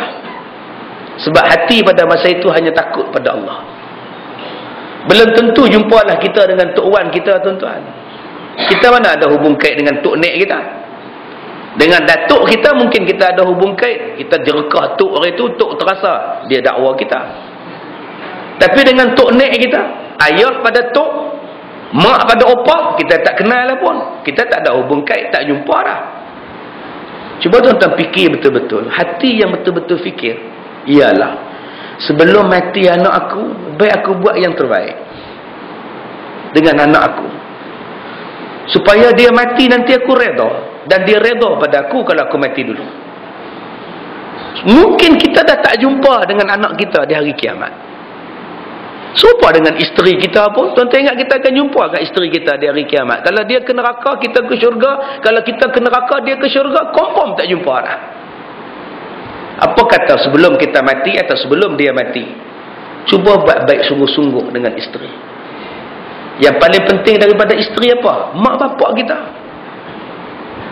Sebab hati pada masa itu hanya takut pada Allah. Belum tentu jumpalah kita dengan Tok Wan kita tuan-tuan. Kita mana ada hubung kait dengan Tok Nek kita? Dengan datuk kita mungkin kita ada hubung kait. Kita jerekah tok hari tu, tok terasa dia dakwa kita. Tapi dengan tok nek kita, ayah pada tok, mak pada opah, kita tak kenal lah pun. Kita tak ada hubung kait, tak jumpa dah. Cuba tuan-tuan fikir betul-betul. Hati yang betul-betul fikir ialah, sebelum mati anak aku, baik aku buat yang terbaik dengan anak aku, supaya dia mati nanti aku redha. Dan dia redha pada aku kalau aku mati dulu. Mungkin kita dah tak jumpa dengan anak kita di hari kiamat. Serupa dengan isteri kita pun. Tuan-tuan ingat kita akan jumpa kat isteri kita di hari kiamat. Kalau dia ke neraka, kita ke syurga. Kalau kita ke neraka, dia ke syurga. Confirm tak jumpa dah. Apa kata sebelum kita mati atau sebelum dia mati? Cuba buat baik sungguh-sungguh dengan isteri. Yang paling penting daripada isteri apa? Mak bapak kita.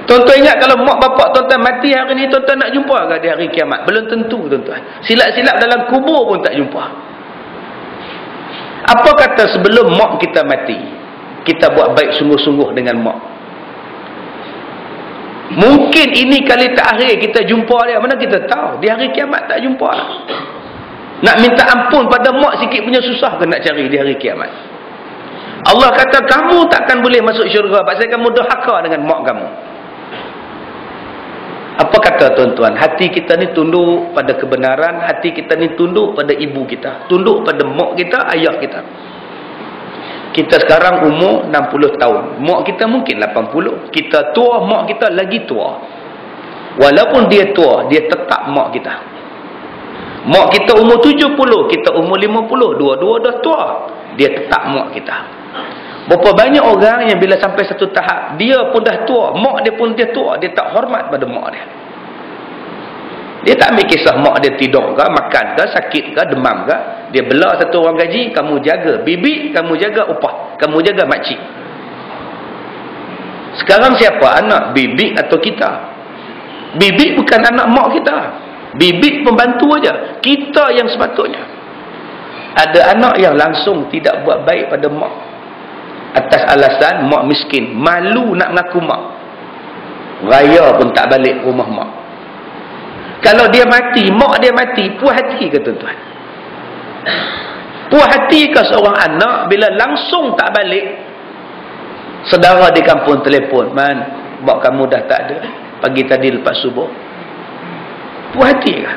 Tuan-tuan ingat kalau mak bapak tuan-tuan mati hari ni, tuan-tuan nak jumpa ke di hari kiamat? Belum tentu tuan-tuan. Silap-silap dalam kubur pun tak jumpa. Apa kata sebelum mak kita mati, kita buat baik sungguh-sungguh dengan mak? Mungkin ini kali terakhir kita jumpa dia. Mana kita tahu? Di hari kiamat tak jumpa. Nak minta ampun pada mak sikit punya susah ke nak cari di hari kiamat? Allah kata kamu takkan boleh masuk syurga pasal kamu durhaka dengan mak kamu. Apa kata tuan-tuan? Hati kita ni tunduk pada kebenaran, hati kita ni tunduk pada ibu kita, tunduk pada mak kita, ayah kita. Kita sekarang umur 60 tahun, mak kita mungkin 80. Kita tua, mak kita lagi tua. Walaupun dia tua, dia tetap mak kita. Mak kita umur 70, kita umur 50, dua-dua dah tua, dia tetap mak kita. Berapa banyak orang yang bila sampai satu tahap, dia pun dah tua, mak dia pun dia tua, dia tak hormat pada mak dia. Dia tak ambil kisah mak dia tidur ke, makan ke, sakit ke, demam ke. Dia bela satu orang gaji, kamu jaga bibik, kamu jaga upah, kamu jaga makcik. Sekarang siapa anak? Bibik atau kita? Bibik bukan anak mak kita. Bibik pembantu aja. Kita yang sepatutnya. Ada anak yang langsung tidak buat baik pada mak. Atas alasan mak miskin. Malu nak mengaku mak. Raya pun tak balik rumah mak. Kalau dia mati, mak dia mati, puas hati ke tuan-tuan? Puas hati ke seorang anak bila langsung tak balik? Saudara di kampung telefon, "Man, mak kamu dah tak ada. Pagi tadi lepas subuh." Puas hati ke?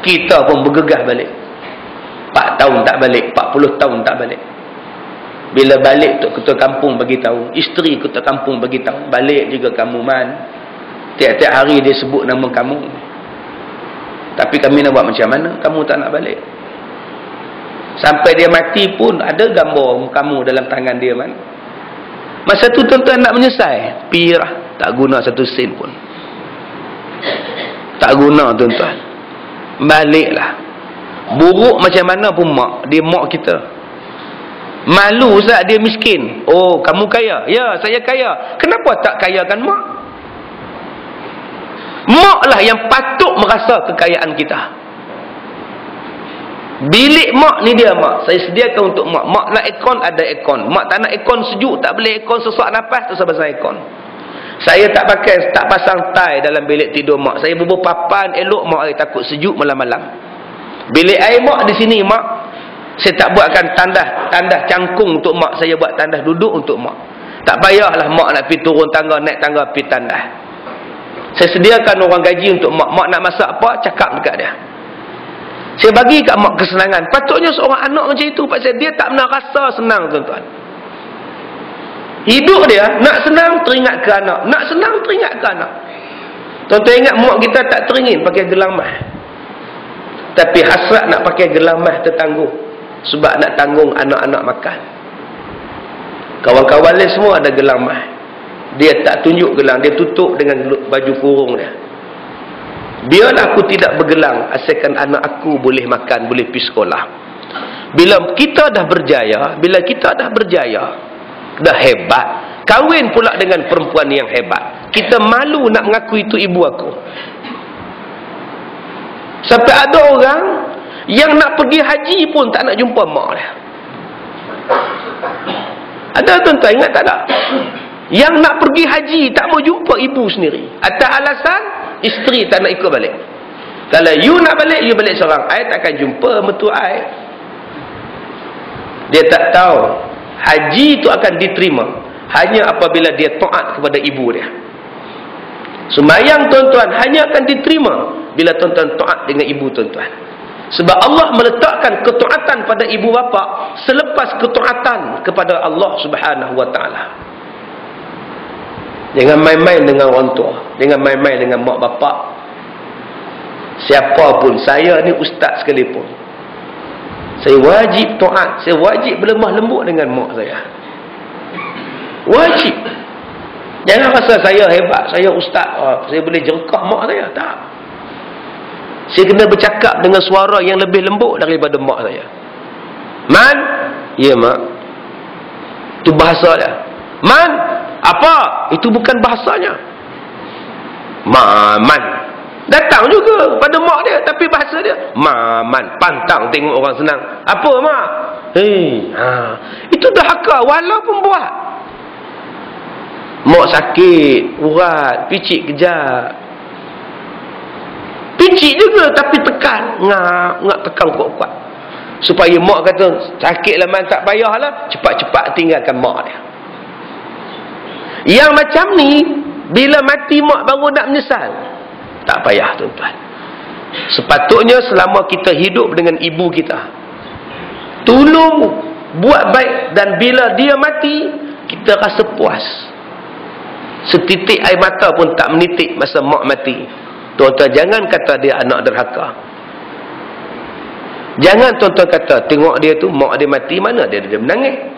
Kita pun bergegas balik. 4 tahun tak balik, 40 tahun tak balik. Bila balik tu ketua kampung bagi tahu, isteri ketua kampung bagi tahu, "Balik juga kamu, Man." Tiap-tiap hari dia sebut nama kamu. Tapi kami nak buat macam mana? Kamu tak nak balik. Sampai dia mati pun ada gambar kamu dalam tangan dia, Man. Masa tu tuan-tuan nak menyesal, pirah, tak guna satu sen pun. Tak guna tuan-tuan. Baliklah. Buruk macam mana pun mak, dia mak kita. Malu saat dia miskin. "Oh, kamu kaya?" "Ya, saya kaya." "Kenapa tak kayakan mak?" Mak lah yang patut merasa kekayaan kita. Bilik mak ni dia mak. Saya sediakan untuk mak. Mak nak aircon, ada aircon. Mak tak nak aircon sejuk, tak boleh aircon, sesak nafas, tu pasang aircon. Saya tak pasang tie dalam bilik tidur mak. Saya bubuh papan elok mak air, takut sejuk malam-malam. Bilik air mak di sini mak. Saya tak buatkan tandas cangkung untuk mak. Saya buat tandas duduk untuk mak. Tak payahlah mak nak pergi turun tangga, naik tangga pergi tandas. Saya sediakan orang gaji untuk mak. Mak nak masak apa, cakap dekat dia. Saya bagi kat mak kesenangan. Patutnya seorang anak macam itu, pasal dia tak pernah rasa senang tuan-tuan. Hidup dia nak senang teringat ke anak, nak senang teringat ke anak. Tuan-tuan ingat mak kita tak teringin pakai gelang mah, tapi hasrat nak pakai gelang mah tertangguh sebab nak tanggung anak-anak makan. Kawan-kawan dia semua ada gelang mah, dia tak tunjuk gelang, dia tutup dengan baju kurung dia. Biarlah aku tidak bergelang, asalkan anak aku boleh makan, boleh pergi sekolah. Bila kita dah berjaya, dah hebat, kahwin pula dengan perempuan yang hebat, kita malu nak mengaku itu ibu aku. Sampai ada orang yang nak pergi haji pun tak nak jumpa mak dia. Ada tuan-tuan, ingat tak ada? Yang nak pergi haji tak mau jumpa ibu sendiri. Atas alasan isteri tak nak ikut balik. Kalau you nak balik, you balik seorang. I takkan jumpa mertua I. Dia tak tahu haji itu akan diterima hanya apabila dia taat kepada ibu dia. Sembahyang tuan-tuan hanya akan diterima bila tuan-tuan taat dengan ibu tuan-tuan. Sebab Allah meletakkan ketaatan pada ibu bapa selepas ketaatan kepada Allah Subhanahu wa taala. Jangan main-main dengan orang tua, jangan main-main dengan mak bapak. Siapa pun, saya ni ustaz sekalipun, saya wajib taat, saya wajib berlemah lembut dengan mak saya. Wajib. Jangan rasa saya hebat, saya ustaz, saya boleh jengkah mak saya. Tak. Saya kena bercakap dengan suara yang lebih lembut daripada mak saya. Man, ya mak, itu bahasa dia. Man, apa? Itu bukan bahasanya. Maman. Datang juga pada mak dia, tapi bahasa dia maman. Pantang tengok orang senang. Apa mak? Itu dahaka walaupun buat. Mak sakit, urat, picit kejap. Picit juga tapi tekan. Ngak tekan kuat-kuat. Supaya mak kata, sakitlah man, tak payahlah, cepat-cepat tinggalkan mak dia. Yang macam ni, bila mati mak baru nak menyesal. Tak payah tuan-tuan. Sepatutnya selama kita hidup dengan ibu kita, tolong buat baik, dan bila dia mati, kita rasa puas. Setitik air mata pun tak menitik masa mak mati. Tuan-tuan jangan kata dia anak derhaka. Jangan tuan-tuan kata, tengok dia tu, mak dia mati, mana dia menangis.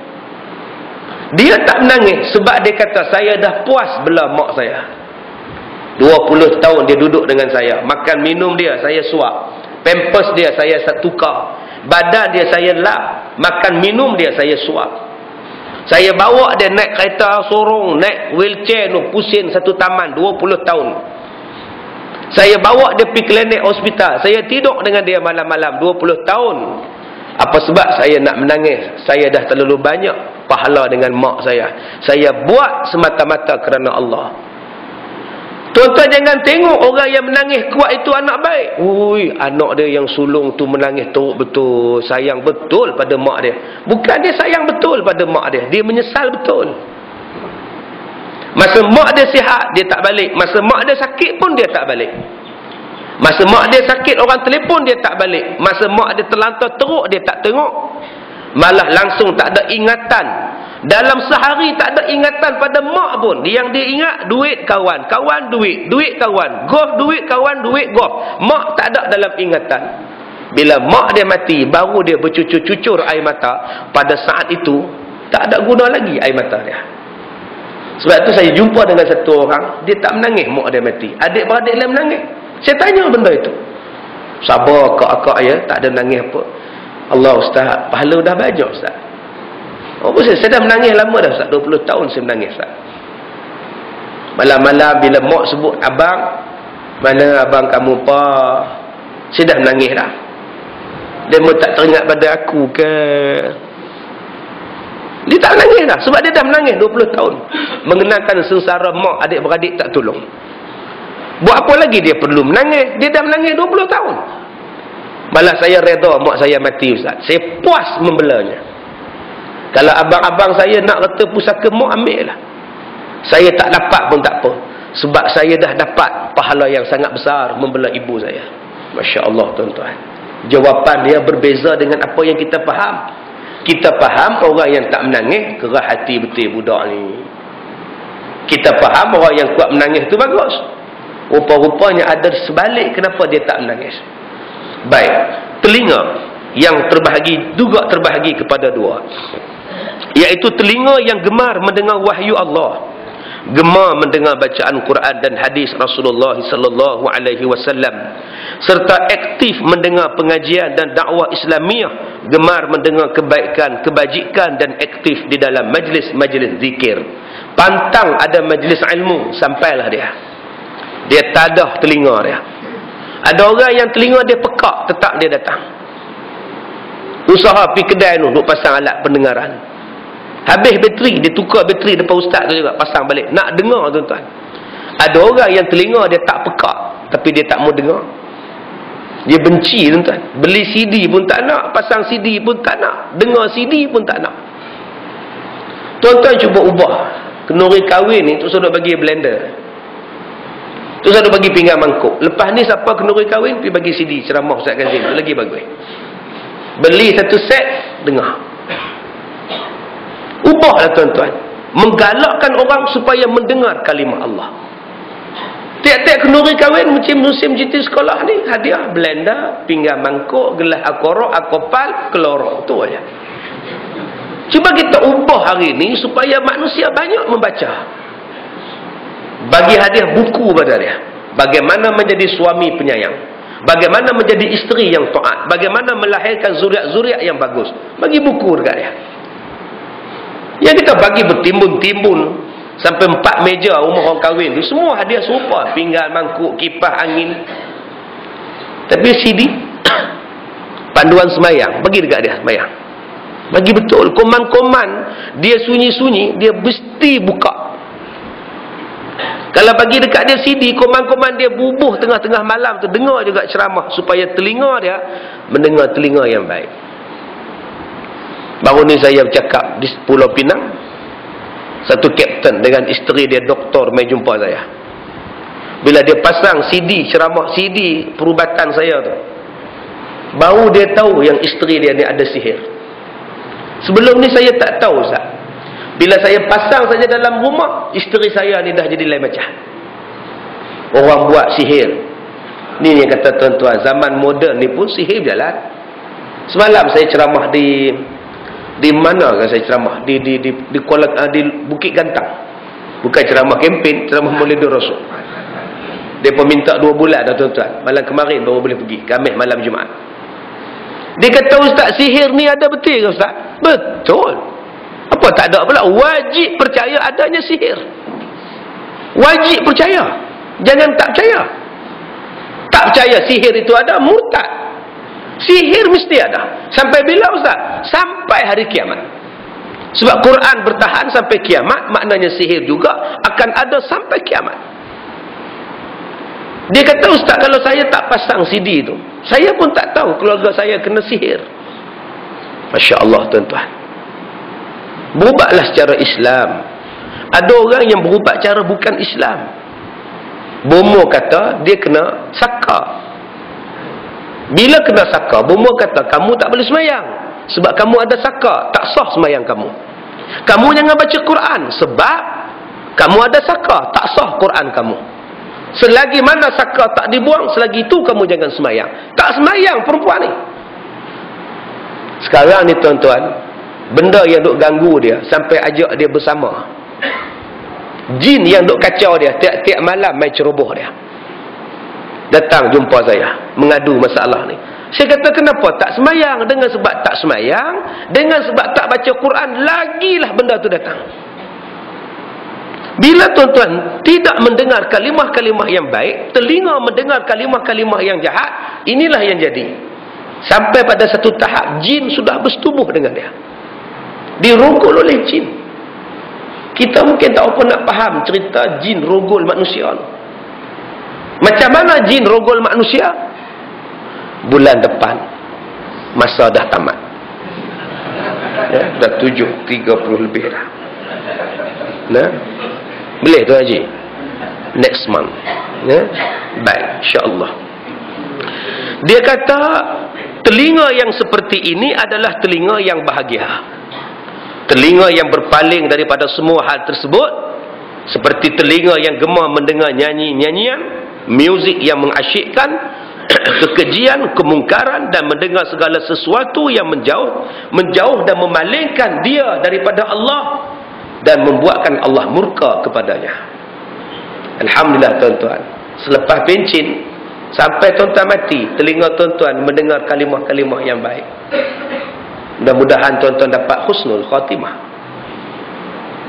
Dia tak menangis sebab dia kata, saya dah puas bela mak saya. 20 tahun dia duduk dengan saya. Makan minum dia saya suap. Pampers dia saya tukar. Badan dia saya lap. Makan minum dia saya suap. Saya bawa dia naik kereta sorong, naik wheelchair tu, pusing satu taman 20 tahun. Saya bawa dia pergi klinik hospital. Saya tidur dengan dia malam-malam 20 tahun. Apa sebab saya nak menangis? Saya dah terlalu banyak pahala dengan mak saya. Saya buat semata-mata kerana Allah. Tuan-tuan jangan tengok orang yang menangis kuat itu anak baik. Ui, anak dia yang sulung tu menangis teruk betul. Sayang betul pada mak dia. Bukan dia sayang betul pada mak dia. Dia menyesal betul. Masa mak dia sihat, dia tak balik. Masa mak dia sakit pun dia tak balik. Masa mak dia sakit, orang telefon dia tak balik. Masa mak dia terlantar teruk, dia tak tengok. Malah langsung tak ada ingatan. Dalam sehari tak ada ingatan pada mak pun. Yang dia ingat, duit kawan. Kawan duit. Duit kawan. Golf duit kawan, duit golf. Mak tak ada dalam ingatan. Bila mak dia mati, baru dia bercucur-cucur air mata. Pada saat itu, tak ada guna lagi air mata dia. Sebab tu saya jumpa dengan satu orang, dia tak menangis mak dia mati. Adik-beradik dia menangis. Saya tanya benda itu. Sabar akak-akak ya, tak ada menangis apa. Allah Ustaz, pahala dah banyak Ustaz. Oh, saya dah menangis lama dah Ustaz, 20 tahun saya menangis Ustaz. Malam-malam bila mak sebut abang, mana abang kamu pa? Saya dah menangis dah. Dia mau tak teringat pada aku ke? Dia tak menangis dah. Sebab dia dah menangis 20 tahun. Mengenalkan sengsara mak adik-beradik tak tolong. Buat apa lagi dia perlu menangis? Dia dah menangis 20 tahun. Malah saya reda mak saya mati Ustaz. Saya puas membelanya. Kalau abang-abang saya nak kata pusaka mak, ambil lah. Saya tak dapat pun tak apa. Sebab saya dah dapat pahala yang sangat besar membela ibu saya. Masya Allah tuan-tuan. Jawapan dia berbeza dengan apa yang kita faham. Kita faham orang yang tak menangis, kerah hati betul budak ni. Kita faham orang yang kuat menangis tu bagus. Rupa-rupanya ada sebalik kenapa dia tak menangis. Baik. Telinga yang terbahagi, juga terbahagi kepada dua. Iaitu telinga yang gemar mendengar wahyu Allah. Gemar mendengar bacaan Quran dan hadis Rasulullah sallallahu alaihi wasallam, serta aktif mendengar pengajian dan dakwah Islamiah, gemar mendengar kebaikan, kebajikan dan aktif di dalam majlis-majlis zikir. Pantang ada majlis ilmu, sampailah dia. Dia tadah telinga dia. Ada orang yang telinga dia pekak, tetap dia datang. Usaha pergi kedai tu, duk pasang alat pendengaran. Habis bateri, dia tukar bateri depan ustaz tu juga, pasang balik. Nak dengar tuan-tuan. Ada orang yang telinga dia tak pekak, tapi dia tak mau dengar. Dia benci tuan-tuan. Beli CD pun tak nak, pasang CD pun tak nak, dengar CD pun tak nak. Tuan-tuan cuba ubah. Kenduri kahwin ni tu sudah bagi blender. Tu sudah bagi pinggan mangkuk. Lepas ni siapa kenduri kahwin, pergi bagi CD ceramah Ustaz Kazim, lagi bagus. Beli satu set, dengar. Ubahlah tuan-tuan. Menggalakkan orang supaya mendengar kalimah Allah. Tiap-tiap kenduri kahwin musim cuti sekolah ni hadiah blender, pinggan mangkuk, gelas akorok, akopal, kelorok. Tu aja. Cuba kita ubah hari ni supaya manusia banyak membaca. Bagi hadiah buku pada dia. Bagaimana menjadi suami penyayang. Bagaimana menjadi isteri yang taat. Bagaimana melahirkan zuriat-zuriat yang bagus. Bagi buku dekat dia. Yang kita bagi bertimbun-timbun sampai 4 meja rumah orang kahwin tu semua hadiah serupa, pinggan mangkuk, kipas angin. Tapi CD panduan sembahyang bagi dekat dia sembahyang. Bagi betul koman-koman dia sunyi-sunyi, dia mesti buka. Kalau bagi dekat dia CD, koman-koman dia bubuh tengah-tengah malam tu dengar juga ceramah supaya telinga dia mendengar telinga yang baik. Baru ni saya bercakap di Pulau Pinang, satu kapten dengan isteri dia doktor mai jumpa saya. Bila dia pasang CD ceramah, CD perubatan saya tu, baru dia tahu yang isteri dia ni ada sihir. Sebelum ni saya tak tahu Ustaz. Bila saya pasang saja dalam rumah, isteri saya ni dah jadi lain macam. Orang buat sihir. Ni yang kata tuan-tuan, zaman moden ni pun sihir berjalan. Semalam saya ceramah di mana kan saya ceramah? Di Bukit Gantang. Bukan ceramah kempen, ceramah Maulidur Rasul. Dia pun minta 2 bulan dah tuan-tuan. Malam kemarin baru boleh pergi, Khamis malam Jumaat. Dia kata, Ustaz, sihir ni ada betul ke Ustaz? Betul. Apa tak ada pula? Wajib percaya adanya sihir. Wajib percaya. Jangan tak percaya. Tak percaya sihir itu ada, murtad. Sihir mesti ada. Sampai bila Ustaz? Sampai hari kiamat. Sebab Quran bertahan sampai kiamat, maknanya sihir juga akan ada sampai kiamat. Dia kata, Ustaz, kalau saya tak pasang CD itu, saya pun tak tahu keluarga saya kena sihir. Masya Allah, tuan-tuan. Berubatlah secara Islam. Ada orang yang berubat cara bukan Islam. Bomo kata dia kena saka. Bila kena saka, bomo kata kamu tak boleh semayang sebab kamu ada saka, tak sah semayang kamu. Kamu jangan baca Quran sebab kamu ada saka, tak sah Quran kamu. Selagi mana saka tak dibuang, selagi itu kamu jangan semayang. Tak semayang perempuan ni. Sekarang ni tuan-tuan, benda yang duk ganggu dia sampai ajak dia bersama. Jin yang duk kacau dia tiap-tiap malam main ceroboh dia. Datang jumpa saya, mengadu masalah ni. Saya kata, kenapa tak semayang? Dengan sebab tak semayang, dengan sebab tak baca Quran, lagilah benda tu datang. Bila tuan-tuan tidak mendengar kalimah-kalimah yang baik, telinga mendengar kalimah-kalimah yang jahat, inilah yang jadi. Sampai pada satu tahap, jin sudah bersetubuh dengan dia. Dirogol oleh jin. Kita mungkin tak apa nak faham cerita jin rogol manusia. Macam mana jin rogol manusia? Bulan depan, masa dah tamat. Ya, dah 7.30 lebih dah. Nah, boleh tu Haji? Next month. Ya, baik, insya-Allah. Dia kata, telinga yang seperti ini adalah telinga yang bahagia. Telinga yang berpaling daripada semua hal tersebut, seperti telinga yang gemar mendengar nyanyi-nyanyian, muzik yang mengasyikkan, kekejian, kemungkaran, dan mendengar segala sesuatu yang menjauh dan memalingkan dia daripada Allah dan membuatkan Allah murka kepadanya. Alhamdulillah tuan-tuan, selepas pencin sampai tuan-tuan mati, telinga tuan-tuan mendengar kalimah-kalimah yang baik. Mudah-mudahan tuan-tuan dapat husnul khatimah.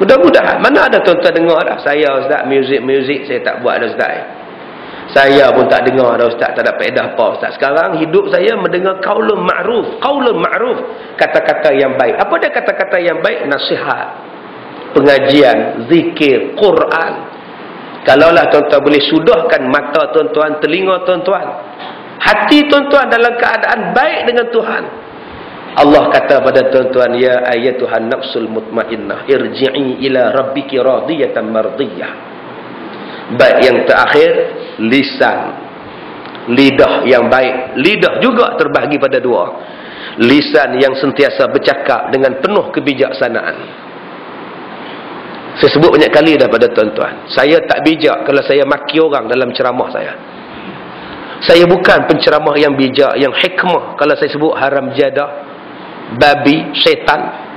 Mudah-mudahan. Mana ada tuan-tuan dengar dah, saya Ustaz, muzik saya tak buat dah Ustaz. Saya pun tak dengar dah Ustaz, tak ada faedah apa Ustaz. Sekarang hidup saya mendengar qaulun ma'ruf, kata-kata yang baik. Apa dia kata-kata yang baik? Nasihat, pengajian, zikir, Quran. Kalaulah tuan-tuan boleh sudahkan mata tuan-tuan, telinga tuan-tuan, hati tuan-tuan dalam keadaan baik dengan Tuhan, Allah kata pada tuan-tuan, ya ayyatuhan nafsul mutmainnah, irji'i ila rabbiki radiyatan mardiyah. Baik yang terakhir, lisan, lidah yang baik. Lidah juga terbahagi pada dua. Lisan yang sentiasa bercakap dengan penuh kebijaksanaan. Saya sebut banyak kali dah pada tuan-tuan, saya tak bijak kalau saya maki orang dalam ceramah saya. Saya bukan penceramah yang bijak, yang hikmah kalau saya sebut haram jadah, babi, syaitan.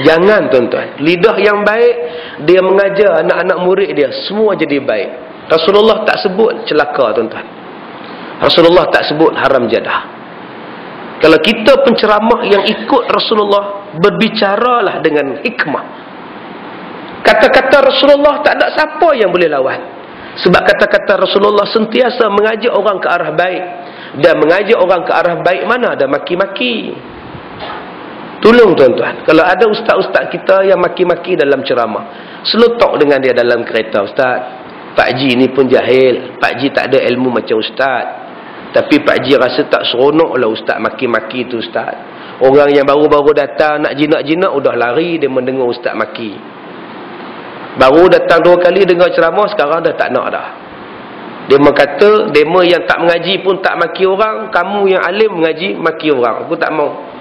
Jangan tuan-tuan. Lidah yang baik, dia mengajar anak-anak murid dia semua jadi baik. Rasulullah tak sebut celaka tuan-tuan. Rasulullah tak sebut haram jadah. Kalau kita penceramah yang ikut Rasulullah, berbicaralah dengan hikmah. Kata-kata Rasulullah tak ada siapa yang boleh lawan. Sebab kata-kata Rasulullah sentiasa mengajak orang ke arah baik. Dan mengajak orang ke arah baik mana ada maki-maki. Tolong tuan-tuan, kalau ada ustaz-ustaz kita yang maki-maki dalam ceramah, selutok dengan dia dalam kereta, Ustaz, Pak Ji ni pun jahil, Pak Ji tak ada ilmu macam ustaz, tapi Pak Ji rasa tak seronok lah ustaz maki-maki tu Ustaz. Orang yang baru-baru datang nak jinak-jinak udah lari dia mendengar ustaz maki. Baru datang 2 kali dengar ceramah, sekarang dah tak nak dah. Dia berkata, demo yang tak mengaji pun tak maki orang, kamu yang alim mengaji maki orang, aku tak mau.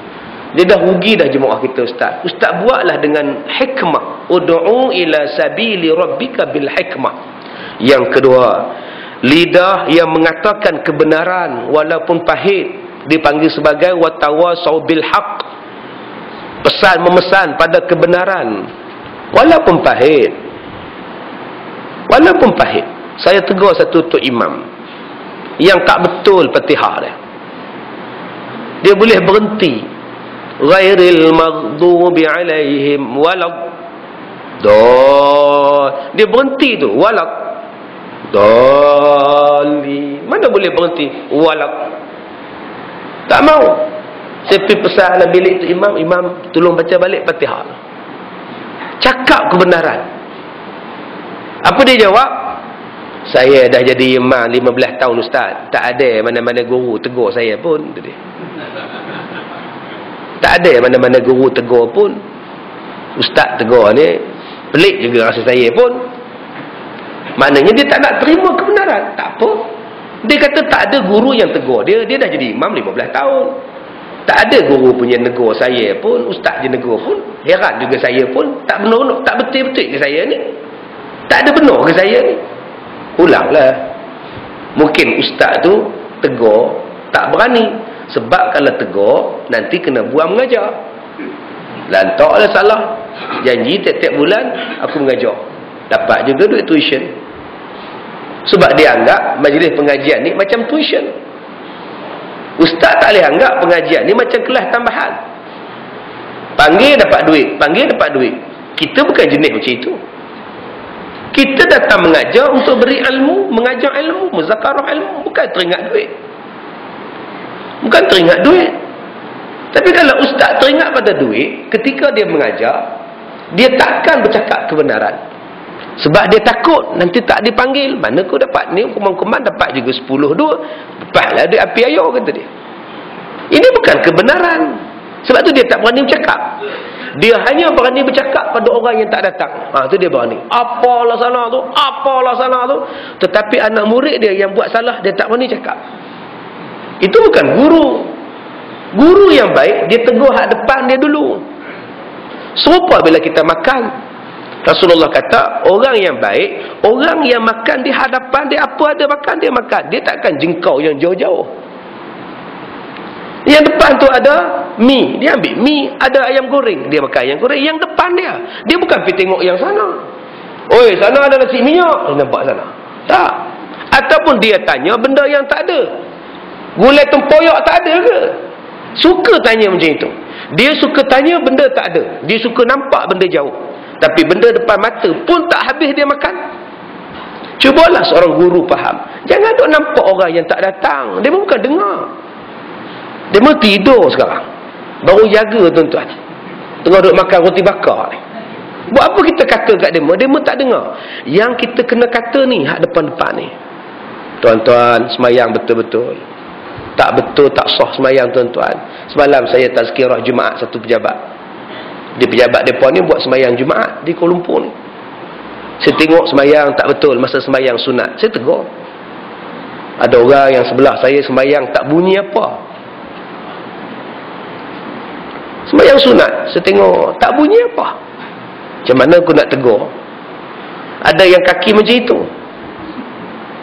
Dia dah rugi dah jemaah kita Ustaz. Ustaz buatlah dengan hikmah. Ud'u ila sabili rabbika bil hikmah. Yang kedua, lidah yang mengatakan kebenaran walaupun pahit dipanggil sebagai watawasau bil haq. Pesan memesan pada kebenaran walaupun pahit. Walaupun pahit. Saya tegur satu tok imam yang tak betul Fatihah dia. Dia boleh berhenti ghairil maghdubi alaihim walad. Dia berhenti tu, walad. Dali. Mana boleh berhenti? Walad. Tak mau. Saya pergi pesan dalam bilik tu imam, tolong baca balik Fatihah. Cakap kebenaran. Apa dia jawab? Saya dah jadi imam 15 tahun ustaz. Tak ada mana-mana guru tegur saya pun. Tak ada mana-mana guru tegur pun. Ustaz tegur ni pelik juga rasa saya pun. Maknanya dia tak nak terima kebenaran. Tak apa. Dia kata tak ada guru yang tegur dia. Dia dah jadi imam 15 tahun. Tak ada guru punya negur saya pun. Ustaz je negur pun. Heran juga saya pun. Tak benar, tak betul-betul ke saya ni. Tak ada benar ke saya ni. Ulanglah. Mungkin ustaz tu tegur tak berani. Sebab kalau tegur nanti kena buang mengajar. Lantaklah salah. Janji tiap-tiap bulan aku mengajar. Dapat juga duit tuition. Sebab dia anggap majlis pengajian ni macam tuition. Ustaz tak boleh anggap pengajian ni macam kelas tambahan. Panggil dapat duit, panggil dapat duit. Kita bukan jenis macam itu. Kita datang mengajar untuk beri ilmu, mengajar ilmu, muzakarah ilmu, bukan teringat duit. Bukan teringat duit. Tapi kalau ustaz teringat pada duit, ketika dia mengajar, dia takkan bercakap kebenaran. Sebab dia takut nanti tak dipanggil. Mana kau dapat ni, kuman-kuman dapat juga 10-2. Lepaslah duit api ayo, kata dia. Ini bukan kebenaran. Sebab tu dia tak berani bercakap. Dia hanya berani bercakap pada orang yang tak datang. Tu dia berani. Apalah sana tu, apalah sana tu. Tetapi anak murid dia yang buat salah, dia tak berani cakap. Itu bukan guru. Guru yang baik, dia tegur hak depan dia dulu. Serupa bila kita makan. Rasulullah kata, orang yang baik, orang yang makan di hadapan dia, apa ada makan, dia makan. Dia takkan jengkau yang jauh-jauh. Yang depan tu ada mi, dia ambil mi. Ada ayam goreng, dia makan ayam goreng. Yang depan dia, dia bukan pergi tengok yang sana. Oi, sana ada nasi minyak, dia nampak sana. Tak. Ataupun dia tanya benda yang tak ada. Gulai tempoyak tak ada ke? Suka tanya macam itu. Dia suka tanya benda tak ada. Dia suka nampak benda jauh. Tapi benda depan mata pun tak habis dia makan. Cubalah seorang guru faham. Jangan duk nampak orang yang tak datang. Dia bukan dengar. Dia mau tidur sekarang. Baru jaga tuan-tuan. Tengah duk makan roti bakar ni. Buat apa kita kata kat dia? Dia tak dengar. Yang kita kena kata ni, hak depan-depan ni. Tuan-tuan, semayang betul-betul. Tak betul, tak sah semayang tuan-tuan. Semalam saya tazkirah Jumaat satu pejabat. Di pejabat mereka ni buat semayang Jumaat di Kuala Lumpur ni. Saya tengok semayang tak betul masa semayang sunat. Saya tegur. Ada orang yang sebelah saya semayang tak bunyi apa. Semayang sunat, saya tengok tak bunyi apa. Macam mana aku nak tegur? Ada yang kaki macam itu.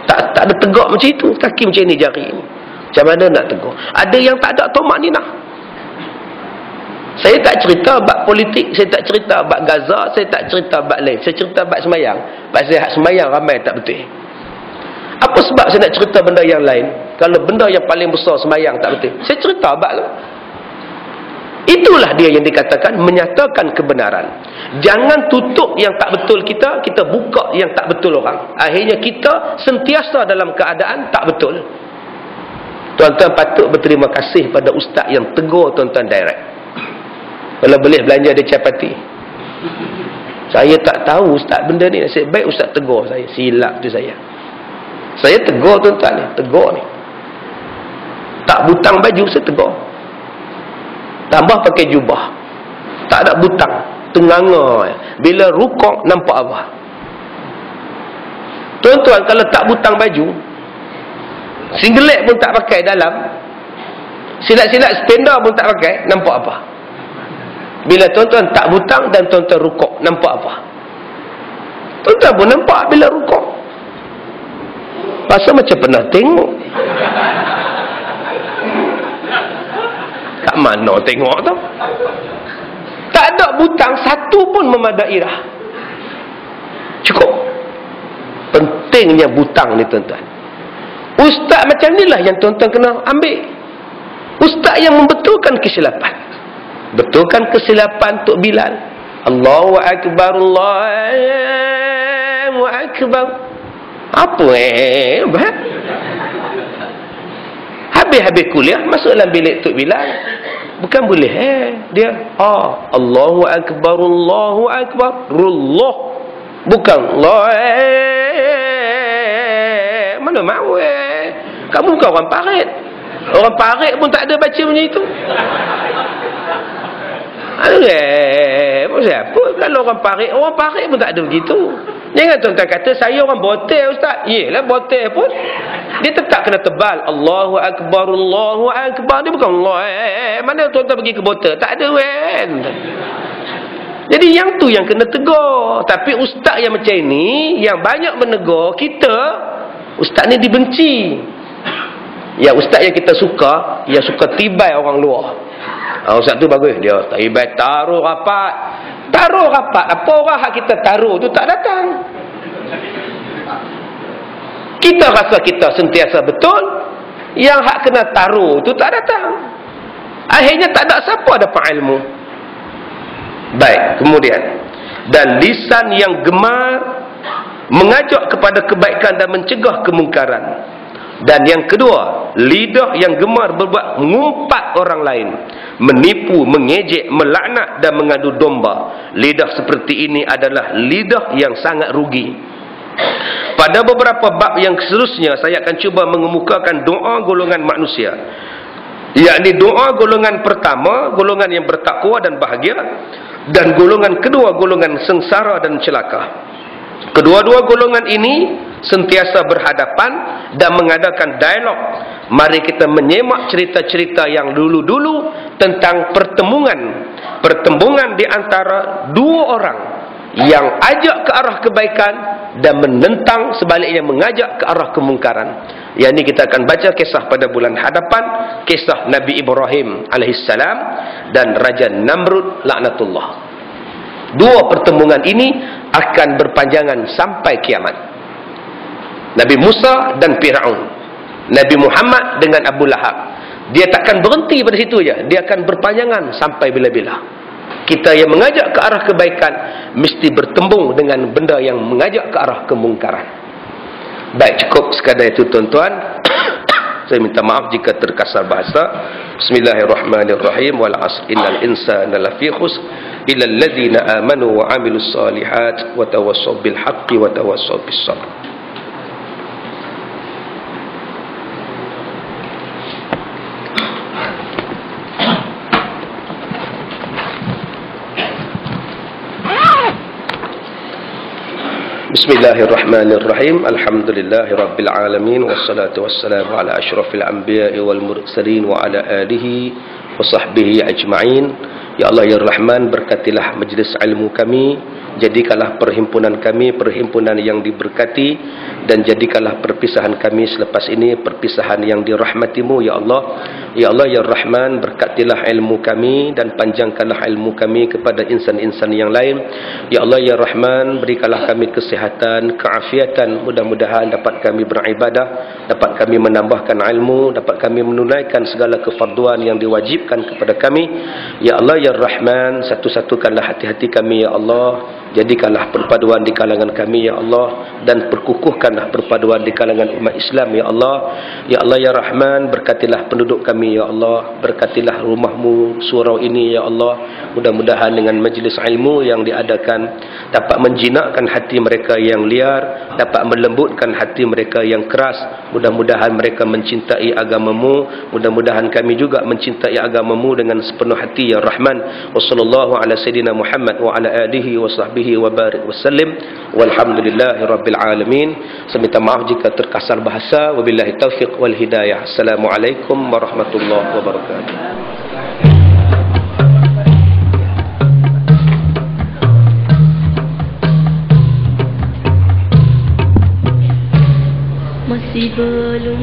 Tak ada tegak macam itu. Kaki macam ni jari ni. Macam mana nak tegur? Ada yang tak ada tomak ni nak. Saya tak cerita bab politik, saya tak cerita bab Gaza, saya tak cerita bab lain. Saya cerita bab semayang. Pasal hak semayang ramai tak betul. Apa sebab saya nak cerita benda yang lain? Kalau benda yang paling besar semayang tak betul. Saya cerita bab tu. Itulah dia yang dikatakan menyatakan kebenaran. Jangan tutup yang tak betul kita, kita buka yang tak betul orang. Akhirnya kita sentiasa dalam keadaan tak betul. Tuan-tuan patut berterima kasih pada ustaz yang tegur tuan-tuan direct. Kalau boleh belanja dia capati. Saya tak tahu ustaz benda ni. Nasib baik ustaz tegur saya. Silap tu saya. Saya tegur tuan-tuan ni. Tegur ni. Tak butang baju saya tegur. Tambah pakai jubah. Tak ada butang. Tenganga. Bila rukuk nampak apa? Tuan-tuan kalau tak butang baju, singlet pun tak pakai dalam, silat-silat spender pun tak pakai, nampak apa? Bila tuan-tuan tak butang dan tuan-tuan rukuk, nampak apa? Tuan-tuan pun nampak bila rukuk. Pasal macam pernah tengok. Kat mana tengok tu? Tak ada butang satu pun memadai dah. Cukup. Pentingnya butang ni tuan-tuan. Ustaz macam inilah yang tuan-tuan kena ambil. Ustaz yang membetulkan kesilapan. Betul kan kesilapan Tok Bilal? Allahu Akbar, Allahu Akbar. Apa habis kuliah masuk dalam bilik Tok Bilal. Bukan boleh dia Allahu Akbar, Allahu Akbar, Allah. Bukan Allah. Mana mahu kamu bukan orang parit. Orang parit pun tak ada baca macam itu. Siapa kalau orang parit pun tak ada begitu. Jangan tuan-tuan kata saya orang botel ustaz. Yelah botel pun dia tetap kena tebal. Allahu Akbar, Allahu Akbar. Dia bukan Allah. Mana tuan-tuan pergi ke botel? Tak ada kan. Jadi yang tu yang kena tegur. Tapi ustaz yang macam ini yang banyak menegur kita, ustaz ni dibenci. Ya ustaz yang kita suka, yang suka tibai orang luar. Ustaz tu bagus dia tibai taruh rapat. Taruh rapat. Apa orang hak kita taruh tu tak datang. Kita rasa kita sentiasa betul, yang hak kena taruh tu tak datang. Akhirnya tak ada siapa dapat ilmu. Baik, kemudian dan lisan yang gemar mengajak kepada kebaikan dan mencegah kemungkaran. Dan yang kedua, lidah yang gemar berbuat mengumpat orang lain, menipu, mengejek, melaknat dan mengadu domba. Lidah seperti ini adalah lidah yang sangat rugi. Pada beberapa bab yang seterusnya saya akan cuba mengemukakan doa golongan manusia, yakni doa golongan pertama, golongan yang bertakwa dan bahagia, dan golongan kedua, golongan sengsara dan celaka. Kedua-dua golongan ini sentiasa berhadapan dan mengadakan dialog. Mari kita menyemak cerita-cerita yang dulu-dulu tentang pertembungan di antara dua orang yang ajak ke arah kebaikan dan menentang sebaliknya mengajak ke arah kemungkaran. Yang ini kita akan baca kisah pada bulan hadapan, kisah Nabi Ibrahim alaihissalam dan Raja Namrud laknatullah. Dua pertembungan ini akan berpanjangan sampai kiamat. Nabi Musa dan Fir'aun, Nabi Muhammad dengan Abu Lahab. Dia takkan berhenti pada situ je, dia akan berpanjangan sampai bila-bila. Kita yang mengajak ke arah kebaikan mesti bertembung dengan benda yang mengajak ke arah kemungkaran. Baik, cukup sekadar itu tuan-tuan. Saya minta maaf jika terkasar bahasa. Bismillahirrahmanirrahim. Wal 'asr innal insana lafi khusr illa alladhina amanu wa 'amilus solihat wa tawassaw bil haqqi wa tawassaw bis sabr. Bismillahirrahmanirrahim. Alhamdulillahi rabbil alamin wassalatu wassalamu ala asyrafil anbiya'i wal mursalin wa ala alihi wa sahbihi ajma'in. Ya Allah ya Rahman, berkatilah majlis ilmu kami, jadikanlah perhimpunan kami perhimpunan yang diberkati, dan jadikanlah perpisahan kami selepas ini perpisahan yang dirahmatimu ya Allah. Ya Allah ya Rahman, berkatilah ilmu kami dan panjangkanlah ilmu kami kepada insan-insan yang lain. Ya Allah ya Rahman, berikanlah kami kesihatan, keafiatan, mudah-mudahan dapat kami beribadah, dapat kami menambahkan ilmu, dapat kami menunaikan segala kefarduan yang diwajibkan kepada kami. Ya Allah ya Rahman, satu-satukanlah hati-hati kami ya Allah, jadikanlah perpaduan di kalangan kami ya Allah, dan perkukuhkanlah perpaduan di kalangan umat Islam ya Allah. Ya Allah ya Rahman, berkatilah penduduk kami ya Allah, berkatilah rumahmu surau ini ya Allah. Mudah-mudahan dengan majlis ilmu yang diadakan dapat menjinakkan hati mereka yang liar, dapat melembutkan hati mereka yang keras. Mudah-mudahan mereka mencintai agamamu, mudah-mudahan kami juga mencintai agamamu dengan sepenuh hati ya Rahman. Wa sallallahu ala sayyidina Muhammad wa ala alihi wa sahbihi wa barik wa sallim. Walhamdulillahi rabbil alamin. Saya minta maaf jika terkasar bahasa. Wabillahi taufiq wal hidayah. Assalamualaikum warahmatullahi wabarakatuh. Masih belum